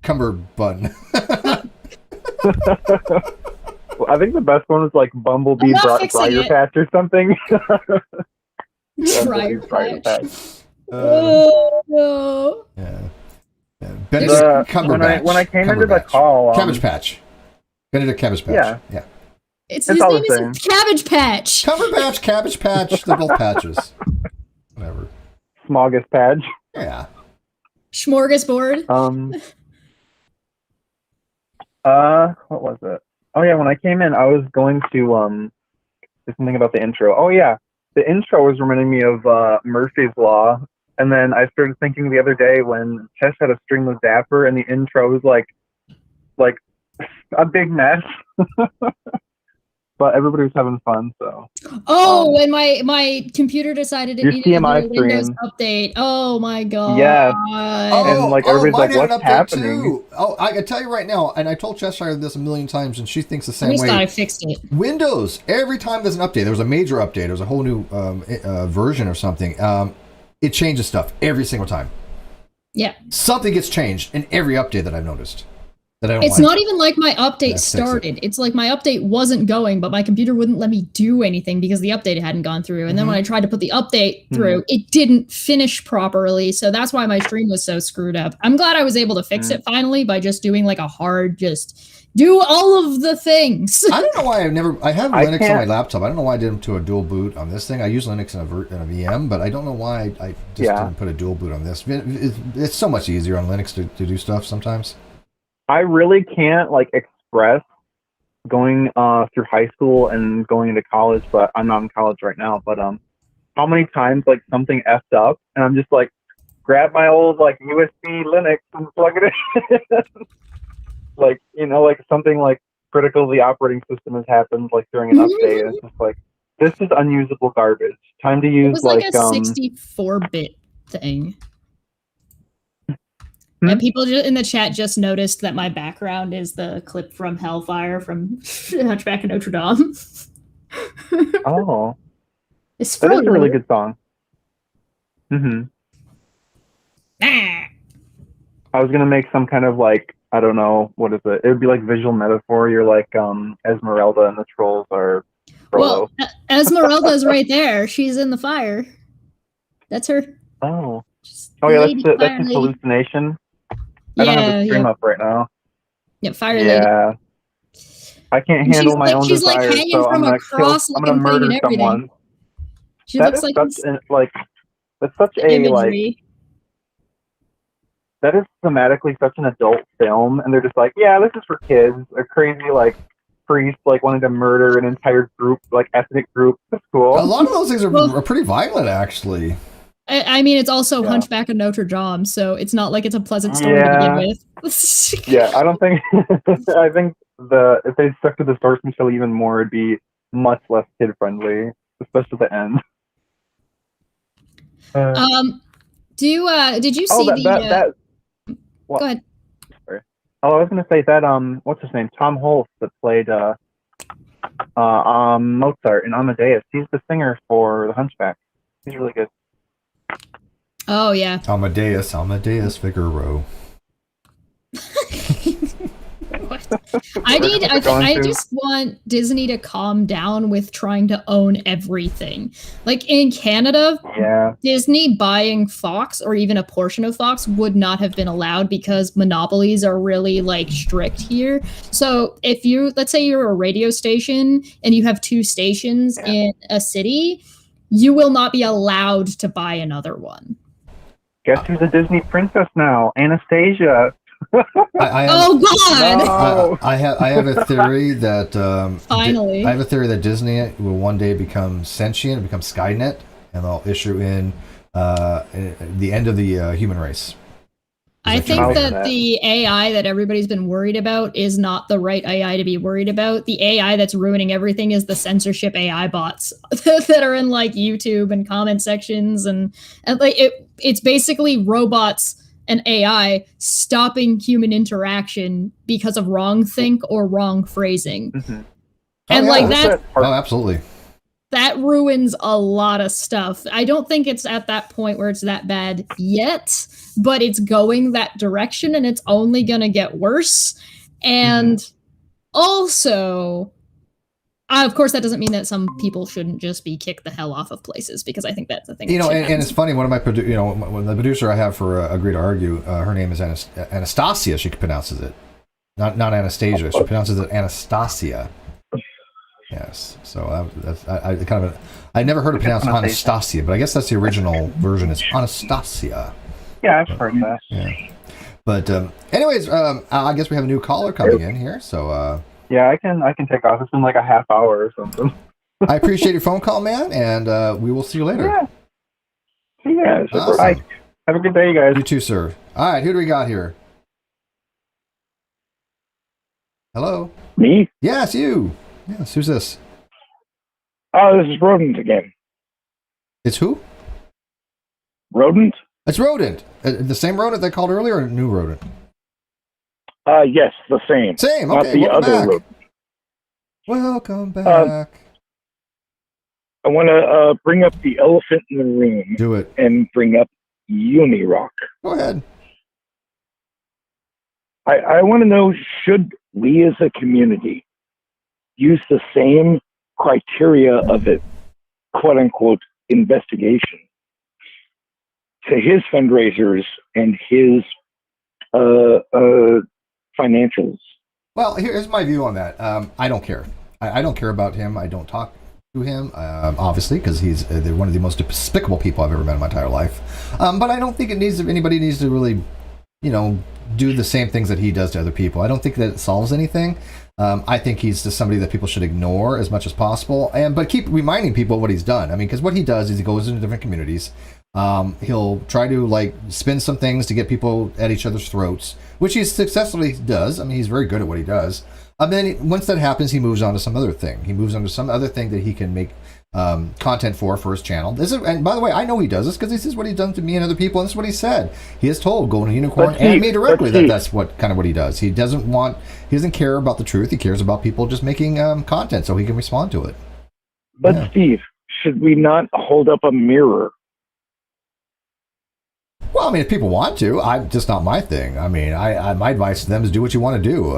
Cumberbun. Well, I think the best one was Bumblebee Briar Patch or something. Briar Patch. No. Yeah. Benedict Cumberbatch. When I came into the call, Cabbage Patch. Benedict Cabbage Patch. Yeah. His name is Cabbage Patch. Cumberbatch, Cabbage Patch. They're both patches. Whatever. Smorgas Patch. Yeah. Smorgasbord. What was it? Oh yeah, when I came in, I was going to there's something about the intro. Oh yeah, the intro was reminding me of Murphy's Law, and then I started thinking the other day when Chesh had a string with Dapper, and the intro was like a big mess. But everybody was having fun, so. Oh, when my computer decided it needed a Windows update. Oh my god. Yeah. And everybody's like, what's happening? Too. Oh, I can tell you right now, and I told Cheshire this a million times, and she thinks the same way. I just thought I fixed it. Windows, every time there's an update, there's a major update, there's a whole new version or something, it changes stuff every single time. Yeah. Something gets changed in every update that I've noticed. that I don't It's like. not even like my update Fix it. started. It's like my update wasn't going, but my computer wouldn't let me do anything because the update hadn't gone through. And then when I tried to put the update through, it didn't finish properly. So that's why my stream was so screwed up. I'm glad I was able to fix it finally by just doing like a hard, just do all of the things. I don't know why I have Linux on my laptop. I don't know why I did them to a dual boot on this thing. I use Linux in a VM, but I don't know why I just didn't put a dual boot on this. It's so much easier on Linux to do stuff sometimes. I really can't like express going through high school and going into college, but I'm not in college right now. But how many times like something effed up and I'm just like grab my old like USB Linux and plug it in. Like, you know, like something like critical to the operating system has happened like during an update. And it's just like, this is unusable garbage. Time to use It was like a 64-bit thing. And people in the chat just noticed that my background is the clip from Hellfire from Hunchback of Notre Dame. Oh. It's that is a really good song. I was going to make some kind of like, I don't know, what is it? It would be like visual metaphor. You're like Esmeralda and the trolls are Frollo. Well, Esmeralda's right there. She's in the fire. That's her. Oh. Oh yeah, that's his hallucination. I don't have the stream up right now. Yeah, fire lady. Yeah. I can't handle my own she's desires, like hanging so from I'm a cross I'm gonna murder someone. She That looks is like that's such a imagery. like that is thematically such an adult film, and they're just like, yeah, this is for kids. A crazy like priest like wanting to murder an entire group, like ethnic group. That's cool. A lot of those things are pretty violent, actually. I mean, it's also Hunchback of Notre Dame, so it's not like it's a pleasant story to begin with. Yeah, I don't think. I think if they stuck to the source material even more, it'd be much less kid friendly, especially the end. Did you see Go ahead. Sorry. Oh, I was gonna say that what's his name? Tom Hulse that played Mozart in Amadeus. He's the singer for the Hunchback. He's really good. Oh yeah. Amadeus Figaro. I just want Disney to calm down with trying to own everything. Like in Canada, Disney buying Fox or even a portion of Fox would not have been allowed because monopolies are really like strict here. So if let's say you're a radio station and you have 2 stations in a city, you will not be allowed to buy another one. Guess who's a Disney princess now? Anastasia. Oh God! I have a theory that finally, I have a theory that Disney will one day become sentient, become Skynet, and they'll issue in the end of the human race. I think that the AI that everybody's been worried about is not the right AI to be worried about. The AI that's ruining everything is the censorship AI bots that are in like YouTube and comment sections, and like it's basically robots and AI stopping human interaction because of wrong think or wrong phrasing. And that absolutely. That ruins a lot of stuff. I don't think it's at that point where it's that bad yet, but it's going that direction and it's only going to get worse. And also, of course, that doesn't mean that some people shouldn't just be kicked the hell off of places, because I think that's the thing. You know, and it's funny, one of my, when the producer I have for Agree to Argue, her name is Anastasia, she pronounces it. Not Anastasia, she pronounces it Anastasia. Yes, so I never heard it pronounced Anastasia, but I guess that's the original version. Is Anastasia. Yeah, I've heard that. Yeah, but anyways, I guess we have a new caller coming in here. So yeah, I can take off. It's been like a half hour or something. I appreciate your phone call, man, and we will see you later. Yeah. See you guys. Awesome. Bye. Have a good day, you guys. You too, sir. All right, who do we got here? Hello. Me? Yes, you. Yes, who's this? Oh, this is Rodent again. It's who? Rodent? It's Rodent. The same Rodent they called earlier, or a new Rodent? Yes, the same. Same, not okay. the other Back. Rodent. Welcome back. I want to bring up the elephant in the room. Do it. And bring up Unirock. Go ahead. I want to know, should we as a community use the same criteria of it, quote unquote, investigation to his fundraisers and his financials? Well, here's my view on that. I don't care. I don't care about him. I don't talk to him, obviously, because he's one of the most despicable people I've ever met in my entire life. But I don't think anybody needs to really, do the same things that he does to other people. I don't think that it solves anything. I think he's just somebody that people should ignore as much as possible, but keep reminding people what he's done. I mean, because what he does is he goes into different communities. He'll try to spin some things to get people at each other's throats, which he successfully does. I mean, he's very good at what he does. Then once that happens, he moves on to some other thing. He moves on to some other thing that he can make content for his channel. And by the way, I know he does this because this is what he's done to me and other people, and this is what he said. He has told Golden Unicorn and me directly that that's what he does. He doesn't care about the truth. He cares about people just making content so he can respond to it. But yeah. Steve, should we not hold up a mirror? Well, I mean, if people want to, just not my thing. I mean, my advice to them is do what you want to do.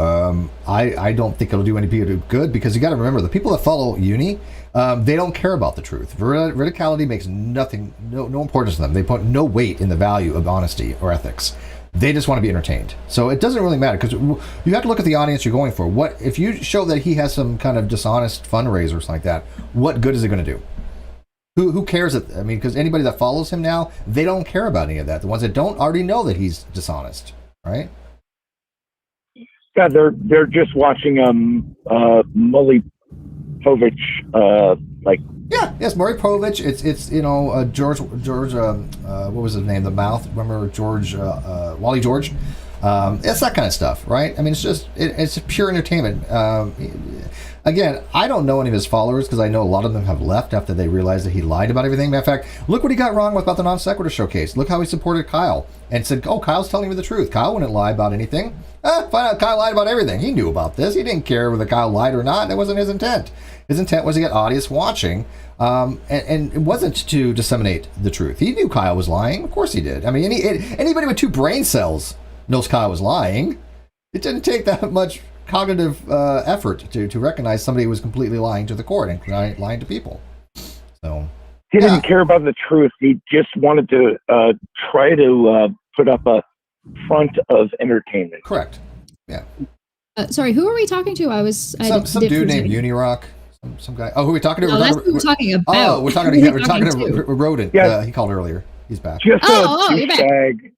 I don't think it'll do any people good, because you got to remember, the people that follow Uni, they don't care about the truth. Veridicality makes no importance to them. They put no weight in the value of honesty or ethics. They just want to be entertained. So it doesn't really matter, because you have to look at the audience you're going for. What if you show that he has some kind of dishonest fundraiser or something like that? What good is it going to do? Who cares? I mean, because anybody that follows him now, they don't care about any of that. The ones that don't already know that he's dishonest, right? Yeah, they're just watching Maury Povich, Yes, Maury Povich. It's George what was his name? The Mouth. Remember George Wally George? It's that kind of stuff, right? I mean, it's pure entertainment. Again, I don't know any of his followers, because I know a lot of them have left after they realized that he lied about everything. Matter of fact, look what he got wrong about the Non-Sequitur Showcase. Look how he supported Kyle and said, "Oh, Kyle's telling me the truth. Kyle wouldn't lie about anything." Find out Kyle lied about everything. He knew about this. He didn't care whether Kyle lied or not. That wasn't his intent. His intent was to get audience watching, and it wasn't to disseminate the truth. He knew Kyle was lying. Of course he did. I mean, anybody with 2 brain cells knows Kyle was lying. It didn't take that much cognitive effort to recognize somebody was completely lying to the court and lying to people. So he didn't care about the truth. He just wanted to try to put up a front of entertainment. Correct. Yeah. Sorry, who are we talking to? Some dude named Unirock. Some guy. Oh, who are we talking to? No, that's who we're talking about. Oh, we're talking to Rodent. Yeah. He called earlier. He's back. Just you're back. Bag.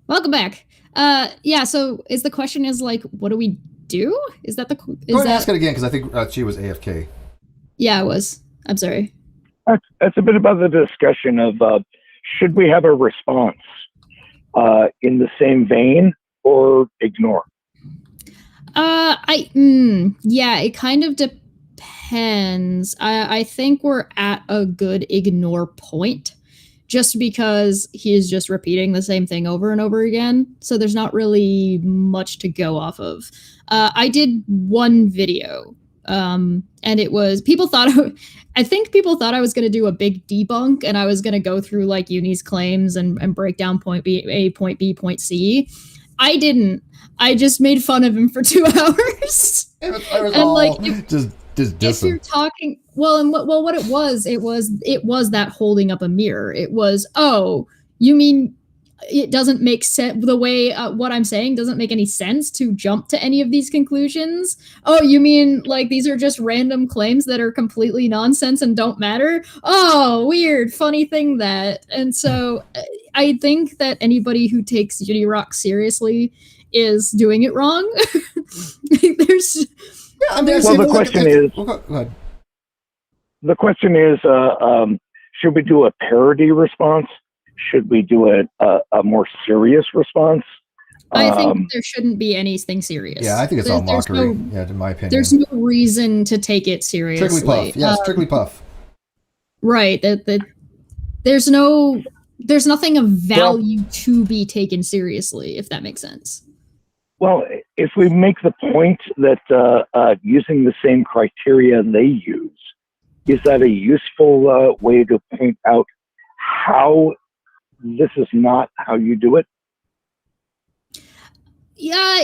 Welcome back. So the question is what do we do? Is that the Go ahead and ask it again, because I think she was AFK. Yeah, I was. I'm sorry. That's a bit about the discussion of should we have a response in the same vein or ignore? It kind of depends. I think we're at a good ignore point, just because he is just repeating the same thing over and over again. So there's not really much to go off of. I did one video, and it was, I think people thought I was going to do a big debunk, and I was going to go through Uni's claims and break down point A, point B, point C. I didn't. I just made fun of him for 2 hours. If you're talking, what it was that holding up a mirror. It was, oh, you mean it doesn't make sense, the way what I'm saying doesn't make any sense to jump to any of these conclusions? Oh, you mean these are just random claims that are completely nonsense and don't matter? Oh, weird, funny thing that. And so I think that anybody who takes Unirock seriously is doing it wrong. The question is, should we do a parody response? Should we do a more serious response? I think there shouldn't be anything serious. Yeah, I think it's all mockery. In my opinion, there's no reason to take it seriously. Strictly puff. Yeah, strictly puff. Right. There's nothing of value to be taken seriously, if that makes sense. Well, if we make the point that using the same criteria they use, is that a useful way to point out how this is not how you do it? Yeah,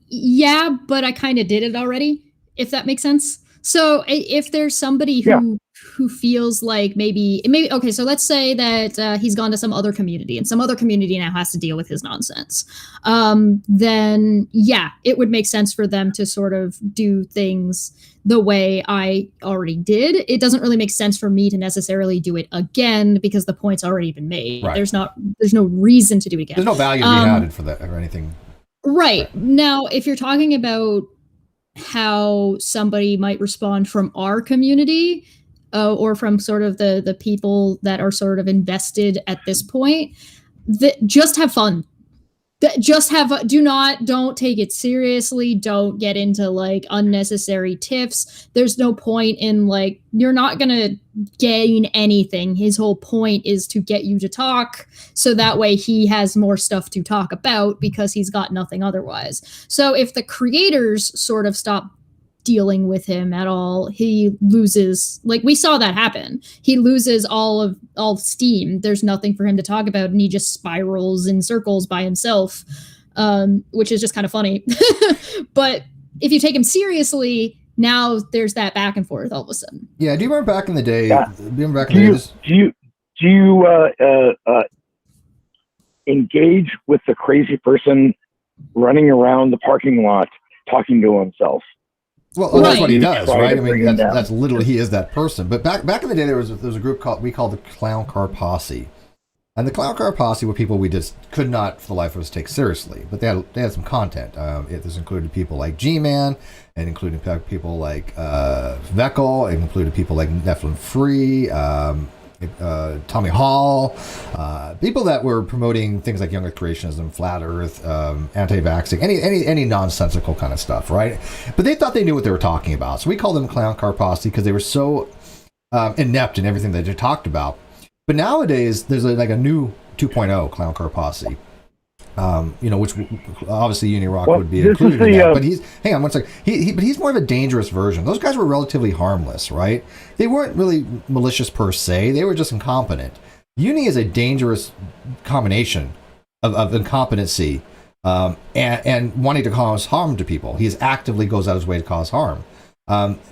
yeah, but I kind of did it already, if that makes sense. So if there's somebody who feels like maybe okay, so let's say that he's gone to some other community and some other community now has to deal with his nonsense, then yeah, it would make sense for them to sort of do things the way I already did. It doesn't really make sense for me to necessarily do it again because the point's already been made. Right. There's no reason to do it again. There's no value to be added for that or anything. Right. Now, if you're talking about how somebody might respond from our community or from sort of the people that are sort of invested at this point, just have fun. Don't take it seriously. Don't get into like unnecessary tiffs. There's no point in like, you're not going to gain anything. His whole point is to get you to talk so that way he has more stuff to talk about because he's got nothing otherwise. So if the creators sort of stop dealing with him at all, he loses, like we saw that happen. He loses all steam. There's nothing for him to talk about and he just spirals in circles by himself, which is just kind of funny. But if you take him seriously, now there's that back and forth all of a sudden. Yeah, do you remember back in the day? Yeah. Do you remember back in the day? Do you engage with the crazy person running around the parking lot talking to himself? Well, that's what he does, Try right? to I bring mean, him down. that's literally he is that person. But back in the day, there was a group we called the Clown Car Posse, and the Clown Car Posse were people we just could not for the life of us take seriously. But they had some content. This included people like G-Man, and included people like Veckel, it included people like Nephilim Free, Tommy Hall, people that were promoting things like young Earth creationism, flat Earth, anti-vaxxing, any nonsensical kind of stuff, right? But they thought they knew what they were talking about, so we called them Clown Car Posse because they were so inept in everything that they talked about. But nowadays, there's like a new 2.0 Clown Car Posse. Which obviously Unirock would be included in that. But hang on one second. But he's more of a dangerous version. Those guys were relatively harmless, right? They weren't really malicious per se. They were just incompetent. Uni is a dangerous combination of incompetency and wanting to cause harm to people. He actively goes out of his way to cause harm.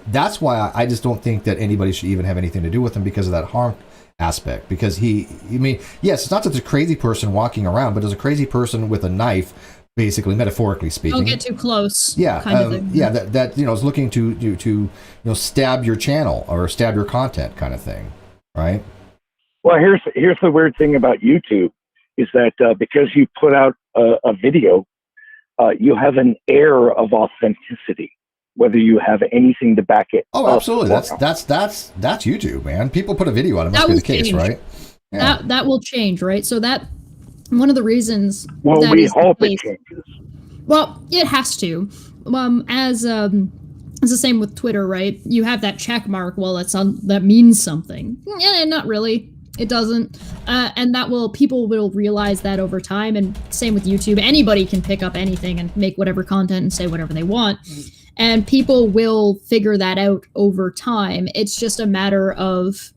That's why I just don't think that anybody should even have anything to do with him because of that harm aspect, because yes, it's not just a crazy person walking around, but there's a crazy person with a knife, basically, metaphorically speaking. Don't get too close. Yeah, kind of thing. Yeah, that is looking to stab your channel or stab your content, kind of thing, right? Well, here's the weird thing about YouTube is that because you put out a video, you have an air of authenticity, whether you have anything to back it. Oh, absolutely. That's YouTube, man. People put a video out. It must be the case, right? Yeah. That will change, right? So that one of the reasons. Well, that we is hope the it case. changes. Well, it has to. As it's the same with Twitter, right? You have that check mark. Well, that means something. Yeah, not really. It doesn't. And people will realize that over time. And same with YouTube. Anybody can pick up anything and make whatever content and say whatever they want. And people will figure that out over time. It's just a matter of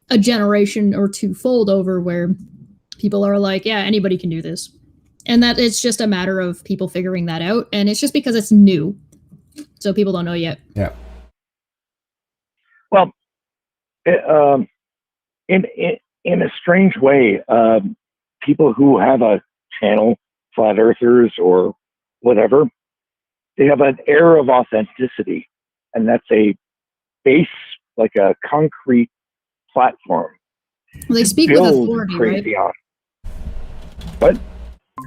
a generation or two fold over where people are like, yeah, anybody can do this. And that it's just a matter of people figuring that out. And it's just because it's new. So people don't know yet. Yeah. Well, in a strange way, people who have a channel, flat earthers or whatever, they have an air of authenticity, and that's a base, like a concrete platform. Well, they speak with authority, right? On. What?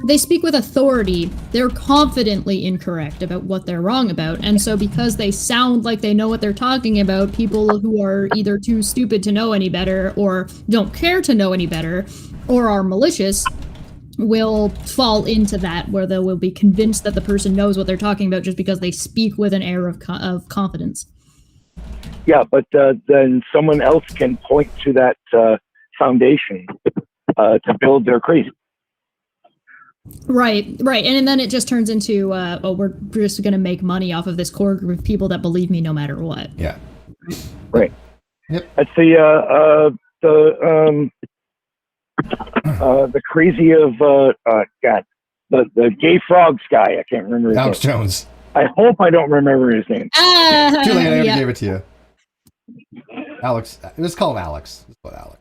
They speak with authority. They're confidently incorrect about what they're wrong about. And so because they sound like they know what they're talking about, people who are either too stupid to know any better or don't care to know any better or are malicious will fall into that, where they will be convinced that the person knows what they're talking about just because they speak with an air of confidence. Yeah, but then someone else can point to that foundation to build their crazy. Right. And then it just turns into, we're just going to make money off of this core group of people that believe me no matter what. Yeah. Right. Yep. That's the crazy of God. the gay frogs guy. I can't remember his Alex name. Jones. I hope I don't remember his name. Too late. I already Yeah. gave it to you. Alex. Let's call him Alex. Let's call it Alex.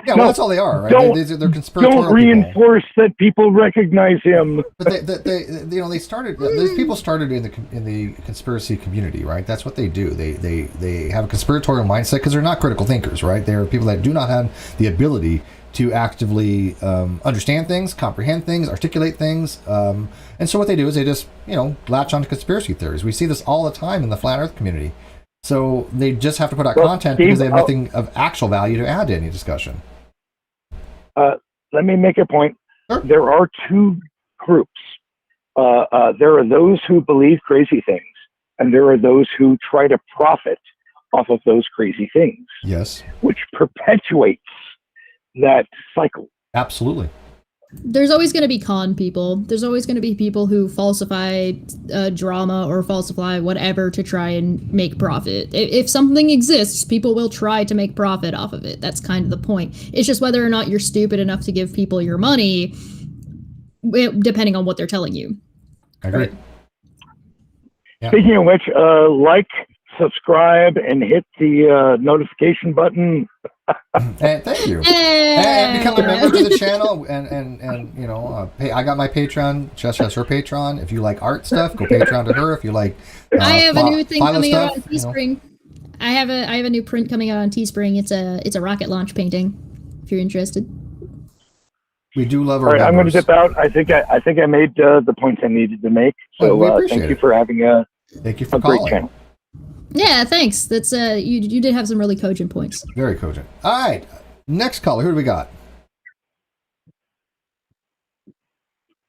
Yeah, well, No, that's all they are, right? don't- They're conspiratorial Don't people. reinforce that people recognize him. But they started. These people started in the conspiracy community, right? That's what they do. They have a conspiratorial mindset because they're not critical thinkers, right? They're people that do not have the ability to actively understand things, comprehend things, articulate things, and so what they do is they just latch onto conspiracy theories. We see this all the time in the flat Earth community. So they just have to put out content because they have nothing of actual value to add to any discussion. Let me make a point. Sure. There are two groups. There are those who believe crazy things, and there are those who try to profit off of those crazy things. Yes, Which perpetuates that cycle. absolutely. There's always going to be con people. There's always going to be people who falsify drama or falsify whatever to try and make profit. If something exists, people will try to make profit off of it. That's kind of the point. It's just whether or not you're stupid enough to give people your money, depending on what they're telling you. I agree. Yeah. Speaking of which, like, subscribe, and hit the notification button. And thank you. And become a member of the channel. And I got my Patreon. Jess has her Patreon. If you like art stuff, go Patreon to her. If you like, I have a new thing Philo coming out on stuff, Teespring. I have a new print coming out on Teespring. It's a rocket launch painting. If you're interested. We do love our All right, I'm going to members. dip out. I think I made the points I needed to make. Well, we So appreciate thank you it. for having a Thank you for great calling. channel. Yeah, thanks. That's you did have some really cogent points. Very cogent. All right. Next caller. Who do we got?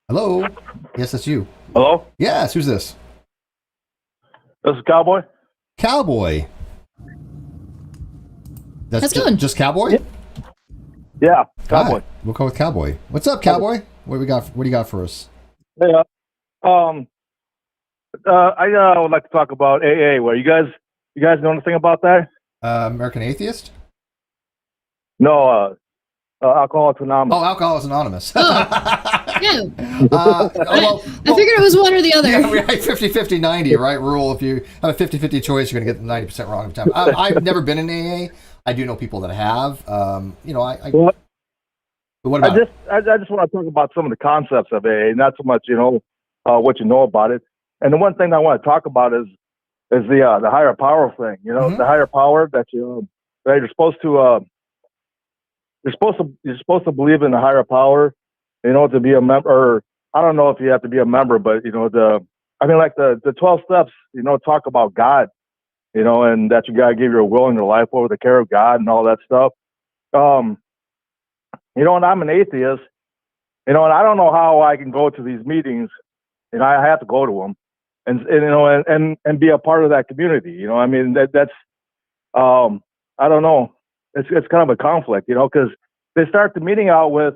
Hello? Yes, that's you. Hello, Yes, who's this? this is Cowboy. Cowboy. That's How's it going? just Cowboy? Yeah, Cowboy. Hi. We'll go with Cowboy. What's up, Cowboy? What do you got for us? Yeah. I would like to talk about AA. Where you guys know anything about that? American Atheist? No. Alcoholics Anonymous. Oh, Alcoholics Anonymous. Yeah. well, I figured it was one or the other. yeah, right, 50-50, 90, right? Rule, if you have a 50-50 choice, you're going to get 90% wrong every time. I've never been in AA. I do know people that have. Well, What about it? I just want to talk about some of the concepts of AA, not so much what you know about it. And the one thing I want to talk about is the higher power thing. Mhm. The higher power that that you're supposed to you're supposed to believe in the higher power. To be a member. Or I don't know if you have to be a member, but the 12 steps. Talk about God. And that you gotta give your will and your life over the care of God and all that stuff. And I'm an atheist. And I don't know how I can go to these meetings, and I have to go to them, and be a part of that community. That's I don't know. It's kind of a conflict, because they start the meeting out with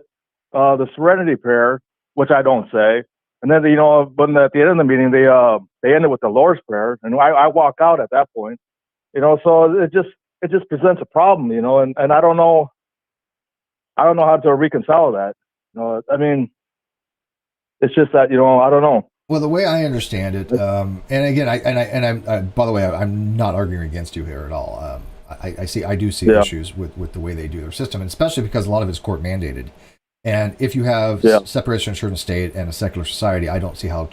the Serenity Prayer, which I don't say, and then but at the end of the meeting they end it with the Lord's Prayer, and I walk out at that point. So it just presents a problem, and I don't know how to reconcile that. It's just that I don't know. Well, the way I understand it, and again, I'm by the way, I'm not arguing against you here at all. I do see issues with the way they do their system, and especially because a lot of it's court mandated. And if you have separation of church and state and a secular society, I don't see how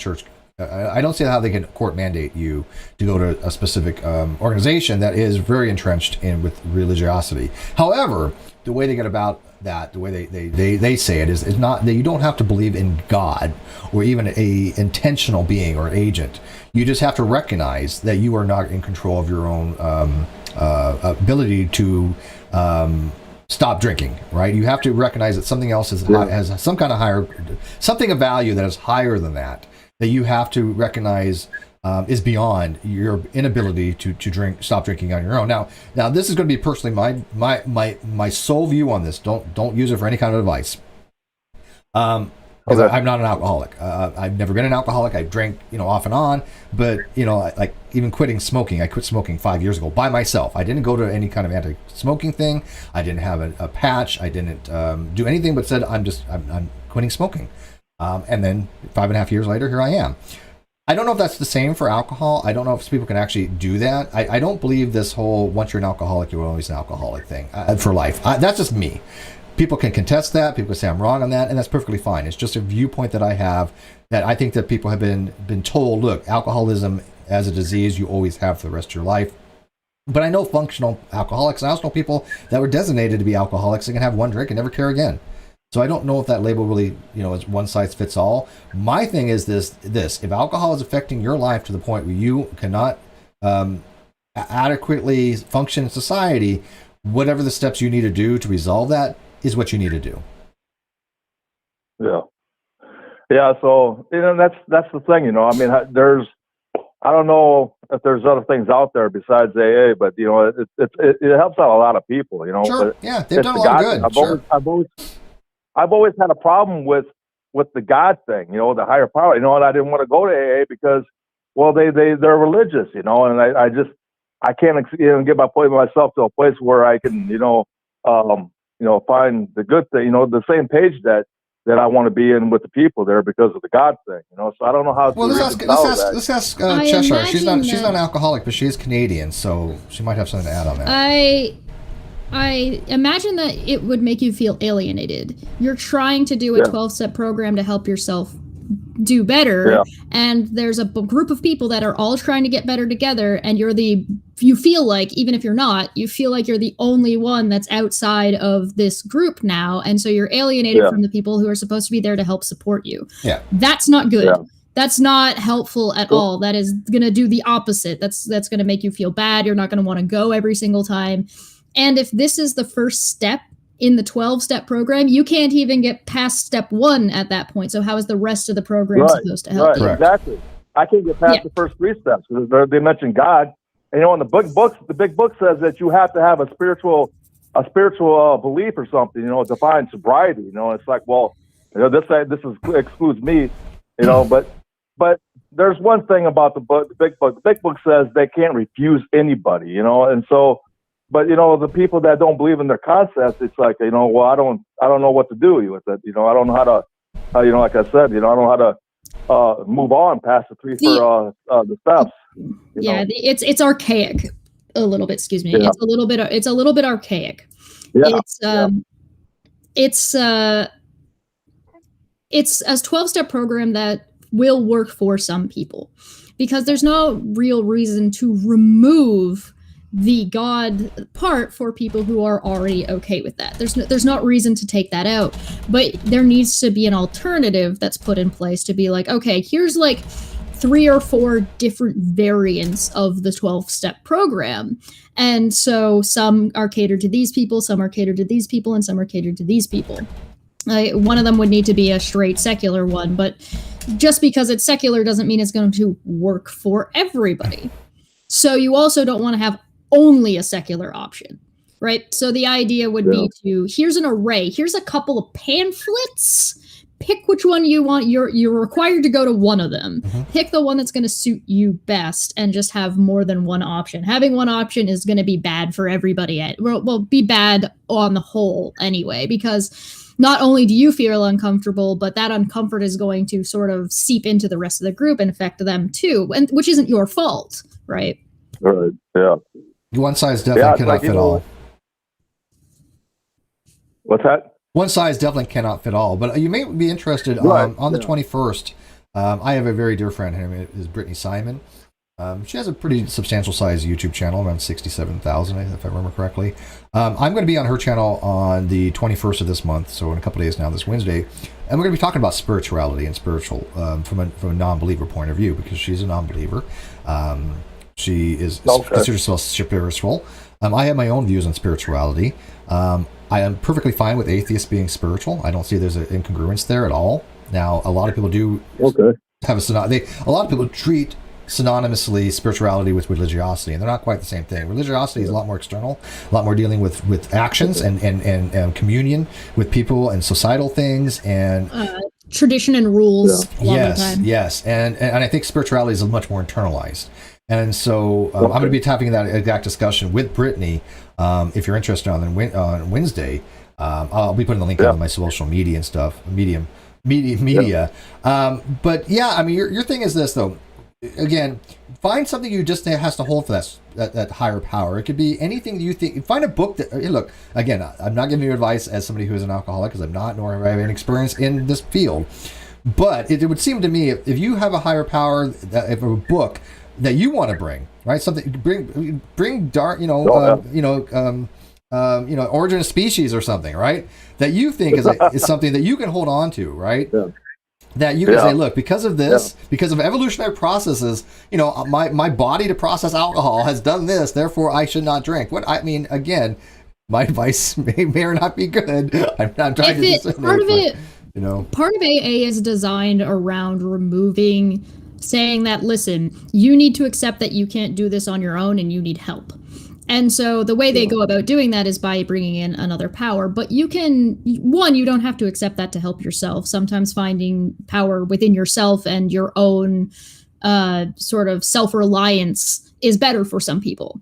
I don't see how they can court mandate you to go to a specific organization that is very entrenched with religiosity. However, the way they get about that, the way they say it is not that you don't have to believe in God or even a intentional being or agent. You just have to recognize that you are not in control of your own ability to stop drinking, right? You have to recognize that something else has some kind of higher, something of value that is higher than that you have to recognize is beyond your inability to stop drinking on your own. Now this is going to be personally my sole view on this. Don't use it for any kind of advice. Because Okay. I'm not an alcoholic. I've never been an alcoholic. I drank, off and on. But, like even quitting smoking, I quit smoking 5 years ago by myself. I didn't go to any kind of anti-smoking thing. I didn't have a patch. I didn't do anything but said, I'm quitting smoking. And then 5.5 years later, here I am. I don't know if that's the same for alcohol. I don't know if people can actually do that. I don't believe this whole once you're an alcoholic, you're always an alcoholic thing for life. That's just me. People can contest that. People can say I'm wrong on that, and that's perfectly fine. It's just a viewpoint that I have that I think that people have been told, look, alcoholism as a disease you always have for the rest of your life. But I know functional alcoholics, and I also know people that were designated to be alcoholics and can have one drink and never care again. So I don't know if that label really, is one size fits all. My thing is this: if alcohol is affecting your life to the point where you cannot adequately function in society, whatever the steps you need to do to resolve that is what you need to do. Yeah. So that's the thing. I mean, I don't know if there's other things out there besides AA, but it helps out a lot of people. Sure. But Yeah, they've done a lot of good. I've always had a problem with the God thing. The higher power. And I didn't want to go to AA because, well, they're religious. And I can't get myself to a place where I can find the good thing, the same page that I want to be in with the people there because of the God thing, So I don't know how. Well, let's ask Cheshire. She's not an alcoholic, but she is Canadian, so she might have something to add on that. I imagine that it would make you feel alienated. You're trying to do a 12-step program to help yourself do better, and there's a group of people that are all trying to get better together, and you feel like, even if you're not, you feel like you're the only one that's outside of this group now, and so you're alienated from the people who are supposed to be there to help support you. Yeah. That's not good. Yeah. That's not helpful at all. That is going to do the opposite. That's going to make you feel bad. You're not going to want to go every single time. And if this is the first step in the 12-step program, you can't even get past step 1 at that point. So how is the rest of the program supposed to help you? Exactly. I can't get past the first 3 steps. They mentioned God. And in the big book says that you have to have a spiritual belief or something, define sobriety. It's like, well, this excludes me, but there's one thing about the big book. The big book says they can't refuse anybody, and so. But the people that don't believe in their concepts, it's like well, I don't know what to do with it. I don't know how to, like I said, I don't know how to move on past the the steps. It's archaic a little bit. Excuse me. Yeah. It's a little bit archaic. Yeah. It's a 12-step program that will work for some people because there's no real reason to remove the God part for people who are already okay with that. There's not reason to take that out, but there needs to be an alternative that's put in place to be like, okay, here's like 3 or 4 different variants of the 12-step program. And so some are catered to these people, some are catered to these people, and some are catered to these people. One of them would need to be a straight secular one, but just because it's secular doesn't mean it's going to work for everybody. So you also don't want to have only a secular option, right? So the idea would be here's an array, here's a couple of pamphlets, pick which one you want. You're required to go to one of them. Mm-hmm. Pick the one that's going to suit you best and just have more than one option. Having one option is going to be bad for everybody. Well, be bad on the whole anyway, because not only do you feel uncomfortable, but that uncomfort is going to sort of seep into the rest of the group and affect them too, and which isn't your fault, right? Right. Yeah. One size definitely cannot fit all. What's that? One size definitely cannot fit all. But you may be interested on the 21st. I have a very dear friend. Her name is Brittany Simon. She has a pretty substantial size YouTube channel, around 67,000, if I remember correctly. I'm going to be on her channel on the 21st of this month, so in a couple days now, this Wednesday, and we're going to be talking about spirituality and spiritual from a non-believer point of view, because she's a non-believer. She is considers herself spiritual. I have my own views on spirituality. I am perfectly fine with atheists being spiritual. I don't see there's an incongruence there at all. Now, a lot of people do have a lot of people treat synonymously spirituality with religiosity, and they're not quite the same thing. Religiosity is a lot more external, a lot more dealing with actions and communion with people and societal things and tradition and rules a lot of the time. Yes, and I think spirituality is much more internalized. And so I'm going to be having that exact discussion with Brittany. If you're interested on Wednesday, I'll be putting the link on my social media and stuff, media. But yeah, I mean, your thing is this though. Again, find something you just has to hold for that higher power. It could be anything that you think. Find a book that look. Again, I'm not giving you advice as somebody who is an alcoholic, because I'm not, nor have I have any experience in this field. But it would seem to me if you have a higher power, if a book that you want to bring, right? Something bring dark, origin of species or something, right? That you think is something that you can hold on to, right? Yeah. That you can say, look, because of this, because of evolutionary processes, my body to process alcohol has done this, therefore I should not drink. What I mean, again, my advice may or not be good. I'm not trying to discriminate. Part of AA is designed around removing, saying that, listen, you need to accept that you can't do this on your own and you need help. And so the way they go about doing that is by bringing in another power. But you don't have to accept that to help yourself. Sometimes finding power within yourself and your own sort of self-reliance is better for some people.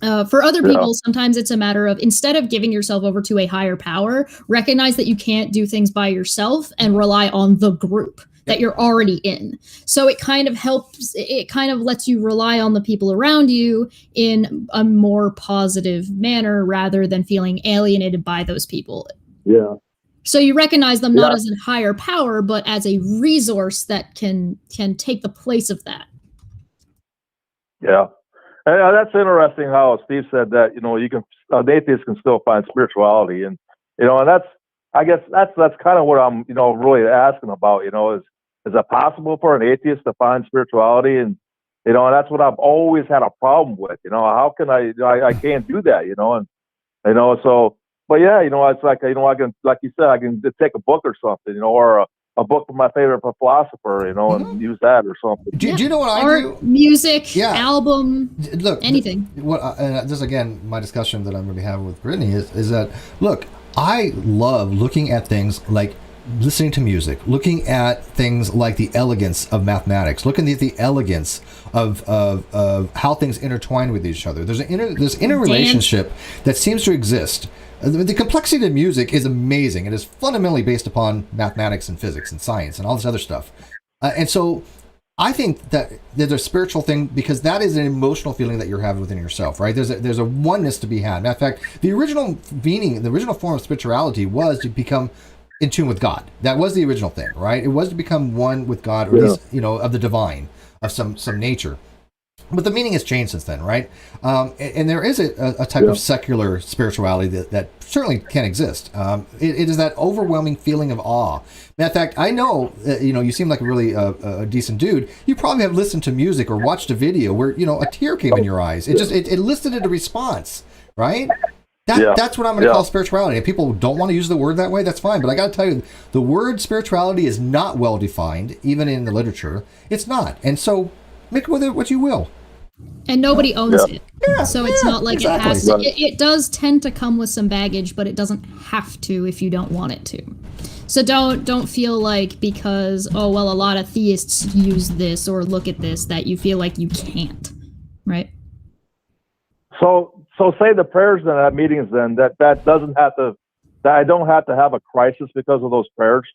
For other people, sometimes it's a matter of, instead of giving yourself over to a higher power, recognize that you can't do things by yourself and rely on the group that you're already in. So it kind of helps, it kind of lets you rely on the people around you in a more positive manner rather than feeling alienated by those people. Yeah. So you recognize them not as a higher power, but as a resource that can take the place of that. Yeah. And that's interesting how Steve said that, you can, an atheist can still find spirituality. And, and I guess that's kind of what I'm, really asking about, is it possible for an atheist to find spirituality? And, and that's what I've always had a problem with, how can I can't do that, so, but yeah, it's like, I can, like you said, I can take a book or something, or a book from my favorite philosopher, and use that or something. Do you know what I do? Music, album, look, anything. And this again, my discussion that I'm going to be having with Brittany is that, look, I love looking at things like listening to music, looking at things like the elegance of mathematics, looking at the elegance of how things intertwine with each other. There's interrelationship that seems to exist. The complexity of music is amazing. It is fundamentally based upon mathematics and physics and science and all this other stuff. And so I think that there's a spiritual thing, because that is an emotional feeling that you're having within yourself, right? There's a oneness to be had. Matter of fact, the original meaning, the original form of spirituality was to become in tune with God. That was the original thing, right? It was to become one with God, or at least, of the divine, of some nature. But the meaning has changed since then, right? And there is a type of secular spirituality that certainly can exist. It is that overwhelming feeling of awe. Matter of fact, I know, you seem like a really a decent dude. You probably have listened to music or watched a video where, a tear came in your eyes. It elicited a response, right? That's what I'm going to call spirituality. If people don't want to use the word that way, that's fine. But I got to tell you, the word spirituality is not well defined, even in the literature. It's not. And so make with it what you will. And nobody owns it. So it's not like it has to. It does tend to come with some baggage, but it doesn't have to if you don't want it to. So don't feel like because, a lot of theists use this or look at this, that you feel like you can't. Right? So say the prayers then at meetings then, that doesn't have to, that I don't have to have a crisis because of those prayers.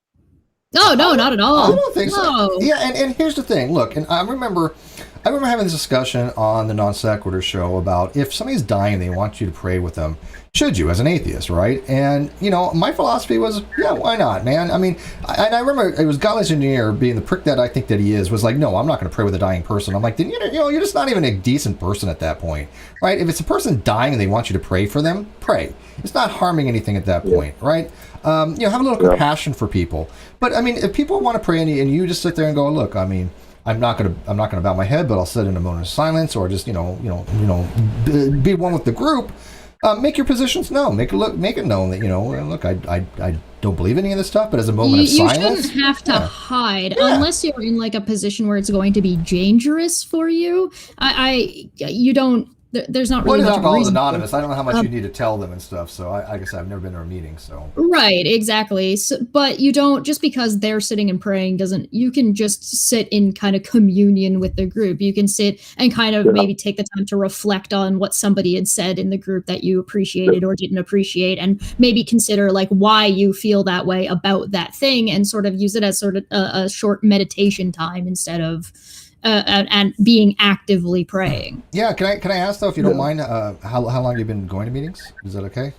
No, not at all. I don't think so. Yeah, and here's the thing. Look, and I remember having this discussion on the Non-Sequitur show about if somebody's dying, they want you to pray with them. Should you, as an atheist, right? And, my philosophy was, why not, man? I mean, I remember it was Godless Engineer, being the prick that I think that he is, was like, no, I'm not going to pray with a dying person. I'm like, then, you're just not even a decent person at that point, right? If it's a person dying and they want you to pray for them, pray. It's not harming anything at that point, right? Have a little compassion for people. But, I mean, if people want to pray and you just sit there and go, look, I mean, I'm not gonna bow my head, but I'll sit in a moment of silence, or just be one with the group. Make your positions known. Make it known that look, I don't believe any of this stuff, but as a moment of silence, you shouldn't have to hide unless you're in like a position where it's going to be dangerous for you. You don't there's not What really is much of a Alcohol reason. Anonymous? I don't know how much you need to tell them and stuff. So I guess I've never been to a meeting. So Right, exactly. So, but you don't, just because they're sitting and praying doesn't, you can just sit in kind of communion with the group. You can sit and kind of maybe take the time to reflect on what somebody had said in the group that you appreciated or didn't appreciate, and maybe consider like why you feel that way about that thing, and sort of use it as sort of a short meditation time instead of and being actively praying. yeah, can I ask though, if you don't mind, how long you've been going to meetings? Is that okay?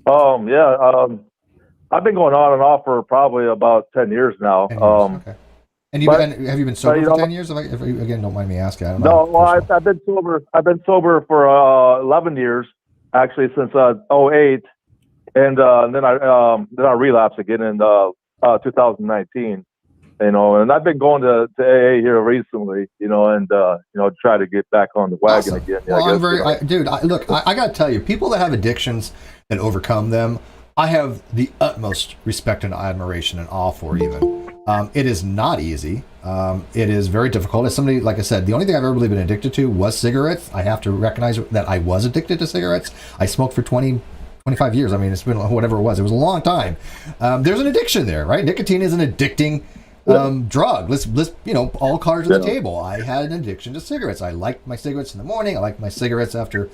I've been going on and off for probably about 10 years now. 10 years, okay. And have you been sober for 10 years? If you, again, don't mind me asking. I don't know. No, well, I've been sober. I've been sober for 11 years, actually, since 08, and then I relapsed again in 2019. And I've been going to AA here recently, and try to get back on the wagon again. Well, I got to tell you, people that have addictions and overcome them, I have the utmost respect and admiration and awe for even. It is not easy. It is very difficult. As somebody, like I said, the only thing I've ever really been addicted to was cigarettes. I have to recognize that I was addicted to cigarettes. I smoked for 25 years. I mean, it's been whatever it was. It was a long time. There's an addiction there, right? Nicotine is an addicting drug. Let's all cards on the table. I had an addiction to cigarettes. I liked my cigarettes in the morning. I liked my cigarettes after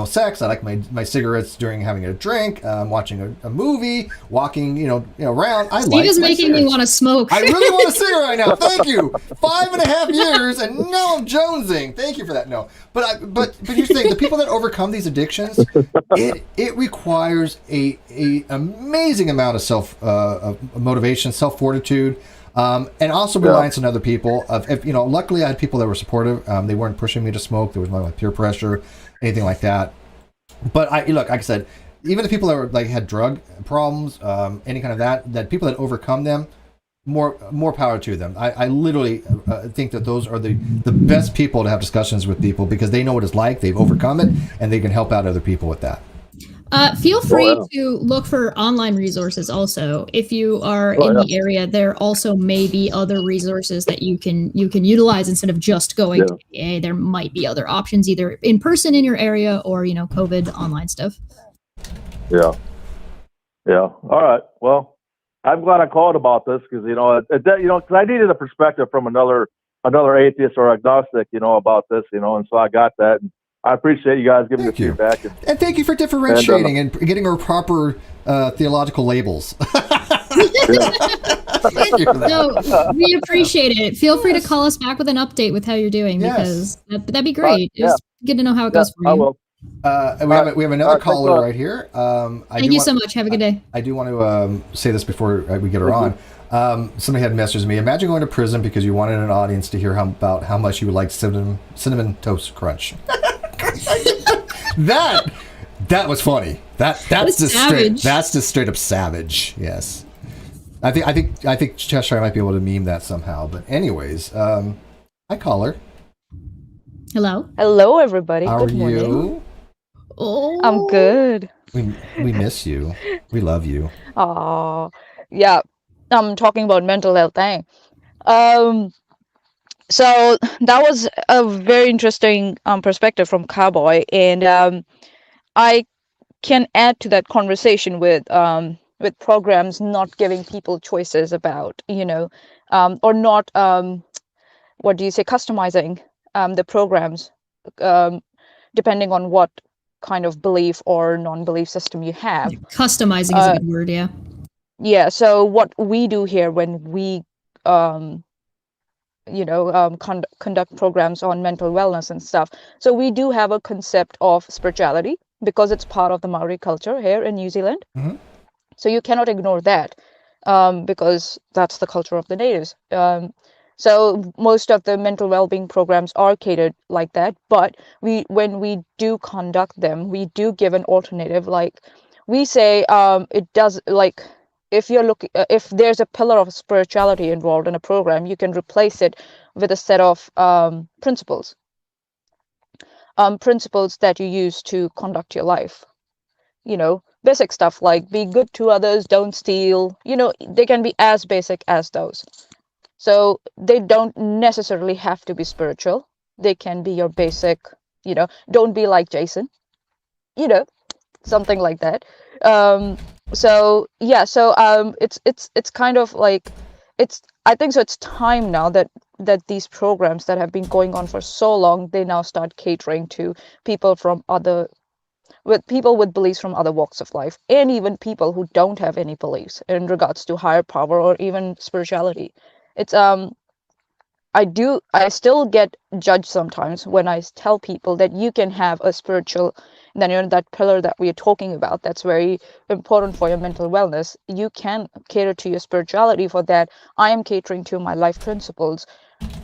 sex. I like my cigarettes during having a drink, watching a movie, walking around. Steve is making me want to smoke. I really want a cigarette right now. Thank you. 5.5 years and now I'm jonesing. Thank you for that. No, but here's the thing: the people that overcome these addictions, it requires a amazing amount of self motivation, self fortitude. And also reliance on other people. Luckily I had people that were supportive. They weren't pushing me to smoke. There was no peer pressure, anything like that. But like I said, even the people that were had drug problems, any kind of that people that overcome them, more power to them. I literally think that those are the best people to have discussions with people, because they know what it's like. They've overcome it, and they can help out other people with that. Feel free to look for online resources also. If you are in the area, there also may be other resources that you can utilize instead of just going to AA. There might be other options, either in person in your area or, COVID online stuff. Yeah. All right. Well, I'm glad I called about this because, because I needed a perspective from another atheist or agnostic, about this, and so I got that. And I appreciate you guys giving the feedback. And thank you for differentiating and getting our proper theological labels. Thank you for that. No, we appreciate it. Feel free to call us back with an update with how you're doing, because that'd be great. It's good to know how it goes for you. I will. We have another caller right here. Thank you so much. Have a good day. I do want to say this before we get her on. Somebody had messaged me. Imagine going to prison because you wanted an audience to hear about how much you would like cinnamon toast crunch. That was funny. That's just straight up savage. Yes, I think Cheshire might be able to meme that somehow. But anyways, hi caller. Hello everybody. How Good are morning. you? Oh, I'm good. We miss you. We love you. Oh, yeah. I'm talking about mental health thing. So that was a very interesting perspective from Cowboy, and I can add to that conversation with programs not giving people choices about, or not, what do you say, customizing the programs depending on what kind of belief or non-belief system you have. Customizing is a good word, yeah. Yeah, so what we do here when we conduct programs on mental wellness and stuff. So we do have a concept of spirituality because it's part of the Maori culture here in New Zealand. Mm-hmm. So you cannot ignore that because that's the culture of the natives. So most of the mental well-being programs are catered like that. But when we do conduct them, we do give an alternative. Like we say, it does like. If there's a pillar of spirituality involved in a program, you can replace it with a set of principles that you use to conduct your life. Basic stuff like be good to others, don't steal. They can be as basic as those. So they don't necessarily have to be spiritual. They can be your basic, don't be like Jason, something like that. It's kind of like, I think so it's time now that these programs that have been going on for so long, they now start catering to people with beliefs from other walks of life, and even people who don't have any beliefs in regards to higher power or even spirituality. It's I still get judged sometimes when I tell people that you can have a spiritual, then that pillar that we are talking about, that's very important for your mental wellness. You can cater to your spirituality for that. I am catering to my life principles.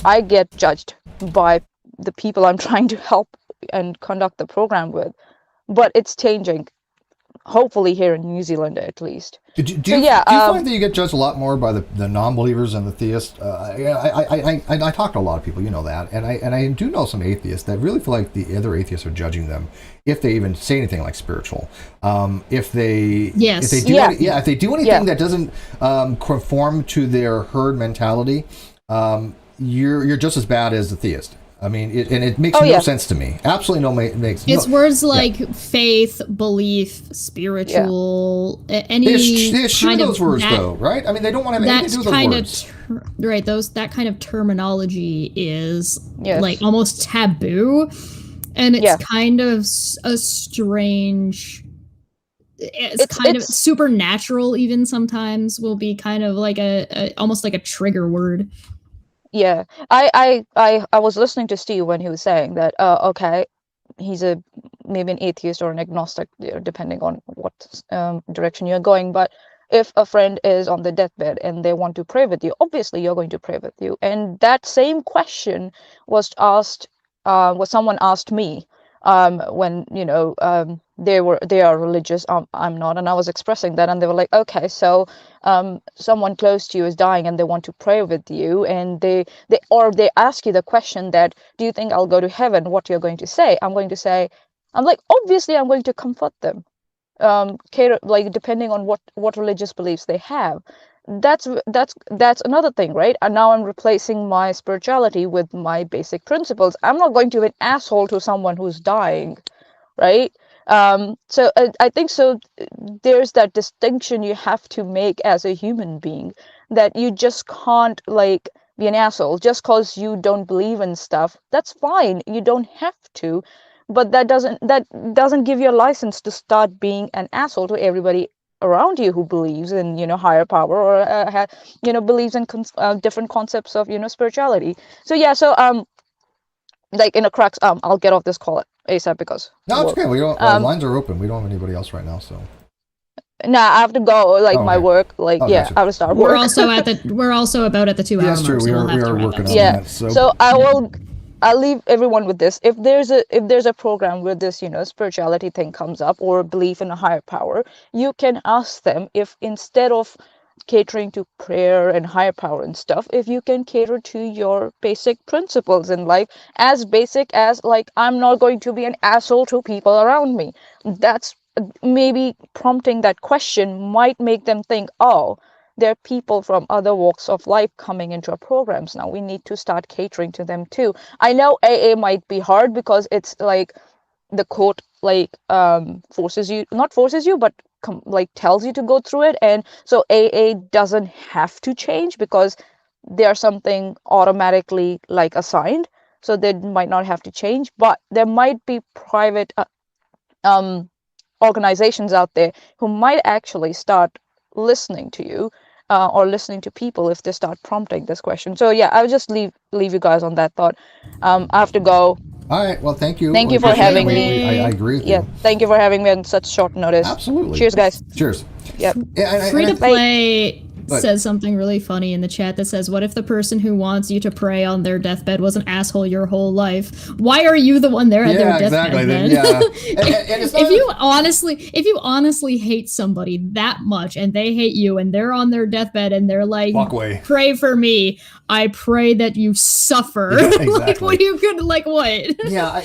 I get judged by the people I'm trying to help and conduct the program with, but it's changing. Hopefully here in New Zealand, at least. Do you find that you get judged a lot more by the non-believers and the theists? I talk to a lot of people, you know that, and I do know some atheists that really feel like the other atheists are judging them if they even say anything like spiritual. If they do anything that doesn't conform to their herd mentality, you're just as bad as the theist. I mean, it makes no sense to me. Absolutely It's words like faith, belief, spiritual, any they eschew kind those of words, though, right? I mean, they don't want to have anything to do with those words. That kind of terminology is like almost taboo, and it's kind of a strange. It's kind of supernatural. Even sometimes will be kind of like a almost like a trigger word. Yeah, I was listening to Steve when he was saying that, okay, he's maybe an atheist or an agnostic, depending on what direction you're going. But if a friend is on the deathbed and they want to pray with you, obviously you're going to pray with you. And that same question was someone asked me when they are religious. I'm not, and I was expressing that, and they were like, okay, so someone close to you is dying and they want to pray with you, and they ask you the question that, do you think I'll go to heaven? What you're going to say? I'm like, obviously I'm going to comfort them, depending on what religious beliefs they have. That's another thing, right? And now I'm replacing my spirituality with my basic principles. I'm not going to be an asshole to someone who's dying, right? So I think so there's that distinction you have to make as a human being, that you just can't be an asshole just because you don't believe in stuff. That's fine, you don't have to, but that doesn't give you a license to start being an asshole to everybody around you who believes in higher power or believes in different concepts of spirituality. So in a crux, I'll get off this call ASAP because no, it's okay. We don't. Lines are open. We don't have anybody else right now, so. Nah, I have to go. My work. Gotcha. I have to start work. We're also about at the 2 hour mark. That's true. We are working on that. So I'll leave everyone with this. If there's a program where this spirituality thing comes up, or belief in a higher power, you can ask them if, instead of catering to prayer and higher power and stuff, if you can cater to your basic principles in life, as basic as I'm not going to be an asshole to people around me. That's maybe prompting that question might make them think, oh, there are people from other walks of life coming into our programs now. We need to start catering to them too. I know AA might be hard because it's the quote forces you, but tells you to go through it, and so AA doesn't have to change because there's something automatically assigned, so they might not have to change. But there might be private organizations out there who might actually start listening to you or listening to people if they start prompting this question. So I'll just leave you guys on that thought. I have to go. All right. Well, thank you. Thank you for having me. I agree with you. Thank you for having me on such short notice. Absolutely. Cheers, guys. Cheers. Yep. Free to Play says something really funny in the chat that says, what if the person who wants you to pray on their deathbed was an asshole your whole life? Why are you the one there at their deathbed then? Yeah. If you honestly hate somebody that much and they hate you and they're on their deathbed and they're like, walk away. Pray for me. I pray that you suffer. Yeah, exactly. What? Yeah.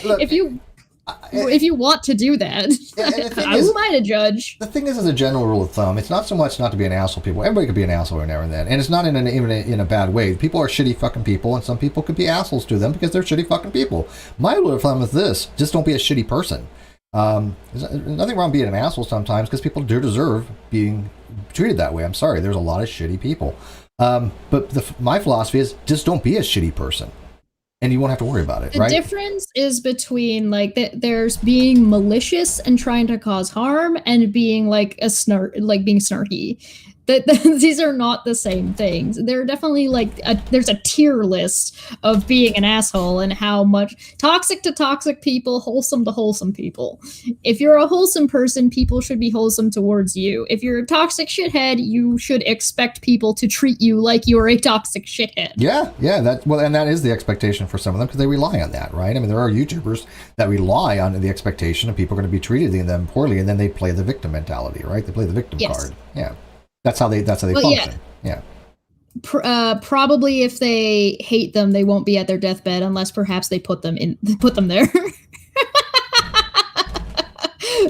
if you want to do that, who am I to judge? The thing is, as a general rule of thumb, it's not so much not to be an asshole. People, everybody could be an asshole every now and then, and it's not even in a bad way. People are shitty fucking people, and some people could be assholes to them because they're shitty fucking people. My rule of thumb is this: just don't be a shitty person. There's nothing wrong being an asshole sometimes because people do deserve being treated that way. I'm sorry, there's a lot of shitty people, but my philosophy is just don't be a shitty person. And you won't have to worry about it, right? The difference is between there's being malicious and trying to cause harm, and being being snarky. These are not the same things. They're definitely there's a tier list of being an asshole and how much toxic to toxic people, wholesome to wholesome people. If you're a wholesome person, people should be wholesome towards you. If you're a toxic shithead, you should expect people to treat you like you're a toxic shithead. Yeah, and that is the expectation for some of them because they rely on that, right? I mean, there are YouTubers that rely on the expectation of people going to be treating them poorly, and then they play the victim mentality, right? They play the victim card. Yeah. That's how they function. Yeah. Probably if they hate them, they won't be at their deathbed unless perhaps they put them there.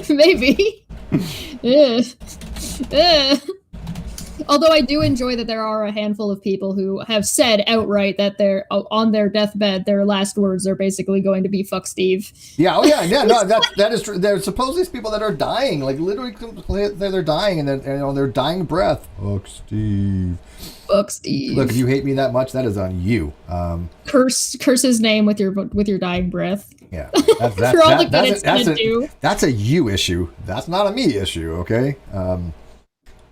Maybe. Although I do enjoy that there are a handful of people who have said outright that they're on their deathbed, their last words are basically going to be "fuck Steve." Yeah. Oh yeah. Yeah. No, that is true. There's supposedly people that are dying, like literally, they're dying, and then on their dying breath, "Fuck Steve." Fuck Steve. Look, if you hate me that much, that is on you. Curse his name with your dying breath. Yeah. That's a you issue. That's not a me issue. Okay.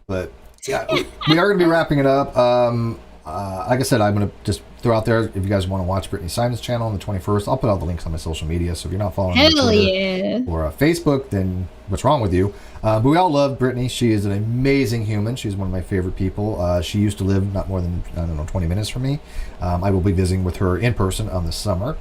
But. Yeah, we are going to be wrapping it up. Like I said, I'm going to just throw out there, if you guys want to watch Brittany Simon's channel on the 21st, I'll put all the links on my social media. So if you're not following me on Twitter or Facebook, then what's wrong with you? But we all love Brittany. She is an amazing human. She's one of my favorite people. She used to live not more than, 20 minutes from me. I will be visiting with her in person on the summer.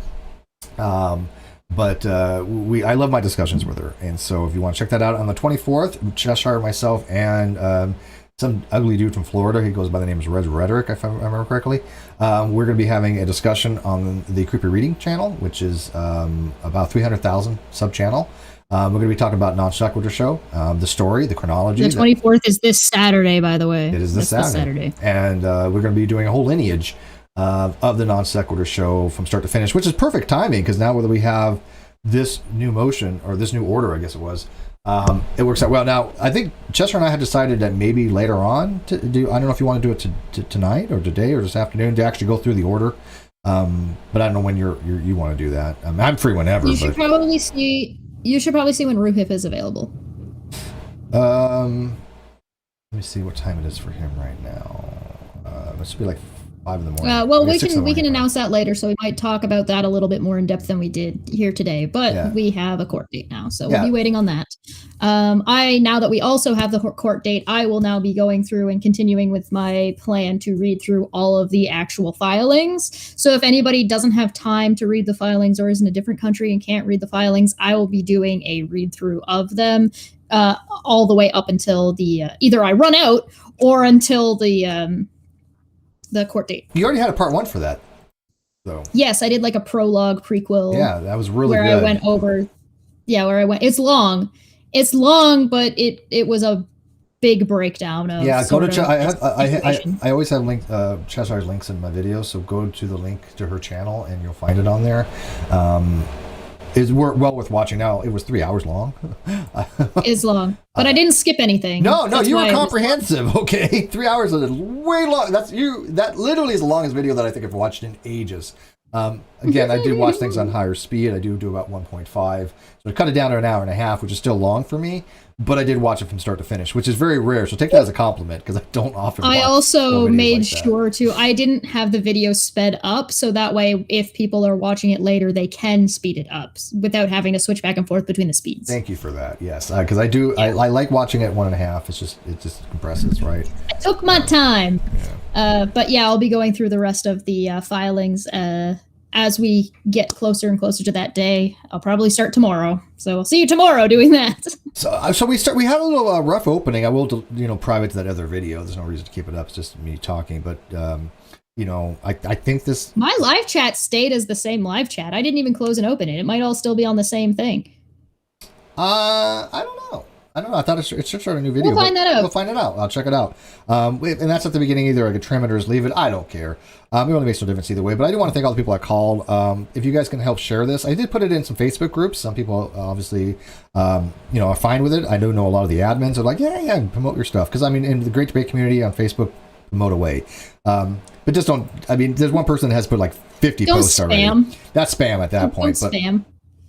But I love my discussions with her. And so if you want to check that out on the 24th, Cheshire, myself, and some ugly dude from Florida. He goes by the name of Red Rhetoric, if I remember correctly. We're going to be having a discussion on the Creepy Reading channel, which is about 300,000 sub-channel. We're going to be talking about Non-Sequitur Show, the story, the chronology. The 24th is this Saturday, by the way. It is this Saturday. And we're going to be doing a whole lineage of the Non-Sequitur Show from start to finish, which is perfect timing, because now whether we have this new motion, or this new order, I guess it was, it works out well. Now, I think Chester and I had decided that maybe later on to do, I don't know if you want to do it tonight or today or this afternoon, to actually go through the order. But I don't know when you want to do that. I'm free whenever. You should probably see when Ruhif is available. Let me see what time it is for him right now. It should be like 5 in the morning. Well, we can announce that later, so we might talk about that a little bit more in depth than we did here today. But we have a court date now, so we'll be waiting on that. Now that we also have the court date, I will now be going through and continuing with my plan to read through all of the actual filings. So if anybody doesn't have time to read the filings or is in a different country and can't read the filings, I will be doing a read through of them all the way up until the either I run out or until the court date. You already had a part 1 for that. So yes, I did like a prologue prequel. Yeah, that was really good. Where I went. It's long, but it was a big breakdown of. Yeah, go to. I always have Cheshire's links in my videos, so go to the link to her channel and you'll find it on there. It's well worth watching. Now it was 3 hours long. It's long, but I didn't skip anything. No, you were comprehensive. Okay, 3 hours is way long. That literally is the longest video that I think I've watched in ages. Again, I do watch things on higher speed. I do about 1.5. So I cut it down to an hour and a half, which is still long for me. But I did watch it from start to finish, which is very rare. So take that as a compliment, because I don't often watch. I also made sure to, I didn't have the video sped up, so that way if people are watching it later, they can speed it up without having to switch back and forth between the speeds. Thank you for that. Yes, because I do. Yeah. I like watching it 1.5. It just compresses, right? I took my time. Yeah. But yeah, I'll be going through the rest of the filings as we get closer and closer to that day. I'll probably start tomorrow. So I'll see you tomorrow doing that. So we had a little rough opening. I will, private to that other video. There's no reason to keep it up. It's just me talking. But, I think this... My live chat stayed as the same live chat. I didn't even close and open it. It might all still be on the same thing. I don't know. I thought it should start a new video. We'll find that out. We'll find it out. I'll check it out. And that's at the beginning. Either I could trim it or just leave it. I don't care. It really makes no difference either way. But I do want to thank all the people that called. If you guys can help share this, I did put it in some Facebook groups. Some people obviously, are fine with it. I do know a lot of the admins are like, yeah, promote your stuff. Because I mean, in the Great Debate community on Facebook, promote away. But just don't. I mean, there's one person that has put like 50 posts spam. already. That's spam at that point. Don't spam.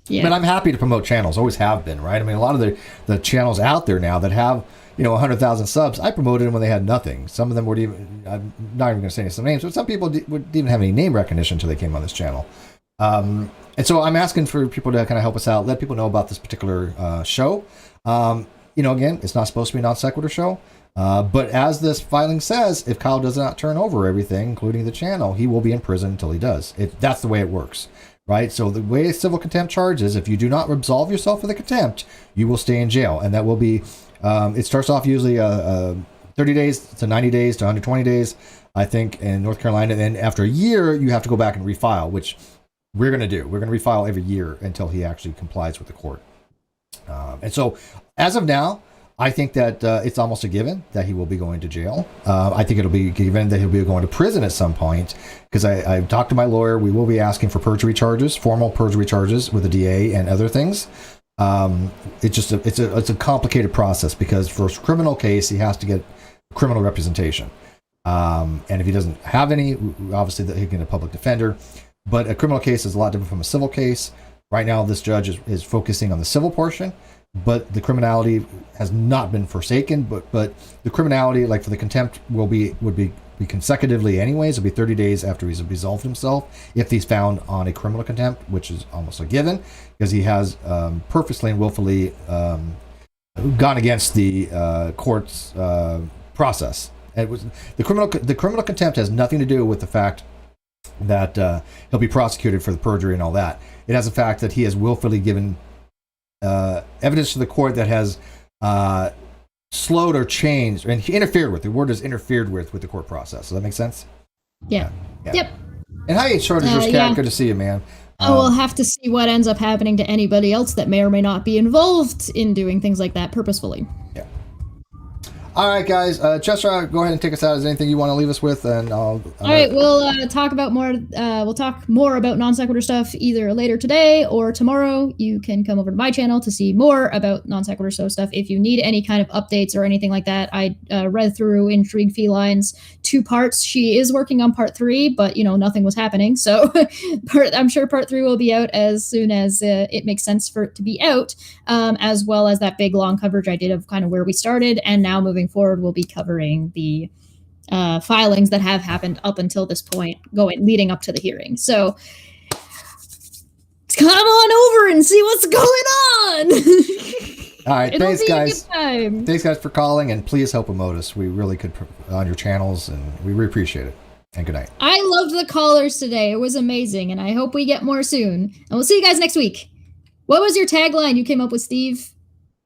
Yeah. But I'm happy to promote channels. Always have been, right? I mean, a lot of the channels out there now that have 100,000 subs, I promoted them when they had nothing. Some of them were even. I'm not even going to say some names, but some people didn't even have any name recognition until they came on this channel. And so I'm asking for people to kind of help us out, let people know about this particular show. Again, it's not supposed to be a non sequitur show. But as this filing says, if Kyle does not turn over everything, including the channel, he will be in prison until he does. That's the way it works. Right, so the way civil contempt charges, if you do not absolve yourself of the contempt, you will stay in jail, and that will be. It starts off usually 30 days to 90 days to 120 days, I think, in North Carolina. And then after a year, you have to go back and refile, which we're going to do. We're going to refile every year until he actually complies with the court. And so, as of now, I think that it's almost a given that he will be going to jail. I think it'll be given that he'll be going to prison at some point, because I've talked to my lawyer. We will be asking for perjury charges, formal perjury charges with the DA and other things. It's a complicated process, because for a criminal case, he has to get criminal representation. And if he doesn't have any, obviously he can get a public defender. But a criminal case is a lot different from a civil case. Right now, this judge is focusing on the civil portion. But the criminality has not been forsaken. But the criminality, like for the contempt, would be consecutively anyways. It'll be 30 days after he's absolved himself, if he's found on a criminal contempt, which is almost a given, because he has purposely and willfully gone against the court's process. It was the criminal contempt has nothing to do with the fact that he'll be prosecuted for the perjury and all that. It has the fact that he has willfully given evidence to the court that has slowed or changed and interfered with. The word is interfered with the court process. Does that make sense? Yeah. Yep. And hi, Shortager's Cat. Yeah. Good to see you, man. We'll have to see what ends up happening to anybody else that may or may not be involved in doing things like that purposefully. Yeah. All right, guys. Cheshire, go ahead and take us out. Is there anything you want to leave us with? And all right, we'll talk about more. We'll talk more about non sequitur stuff either later today or tomorrow. You can come over to my channel to see more about non sequitur stuff. If you need any kind of updates or anything like that, I read through Intrigue Felines 2 parts. She is working on part 3, but nothing was happening. So I'm sure part 3 will be out as soon as it makes sense for it to be out, as well as that big long coverage I did of kind of where we started, and now moving forward we'll be covering the filings that have happened up until this point, leading up to the hearing. So come on over and see what's going on. All right, thanks guys. Thanks guys for calling, and please help promote us. We really could on your channels, and we really appreciate it. And good night. I loved the callers today. It was amazing, and I hope we get more soon. And we'll see you guys next week. What was your tagline you came up with, Steve?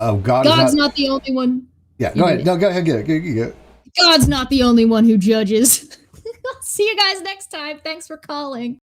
Oh, God's not the only one. Yeah, go ahead. No, go ahead. Get it. God's not the only one who judges. See you guys next time. Thanks for calling.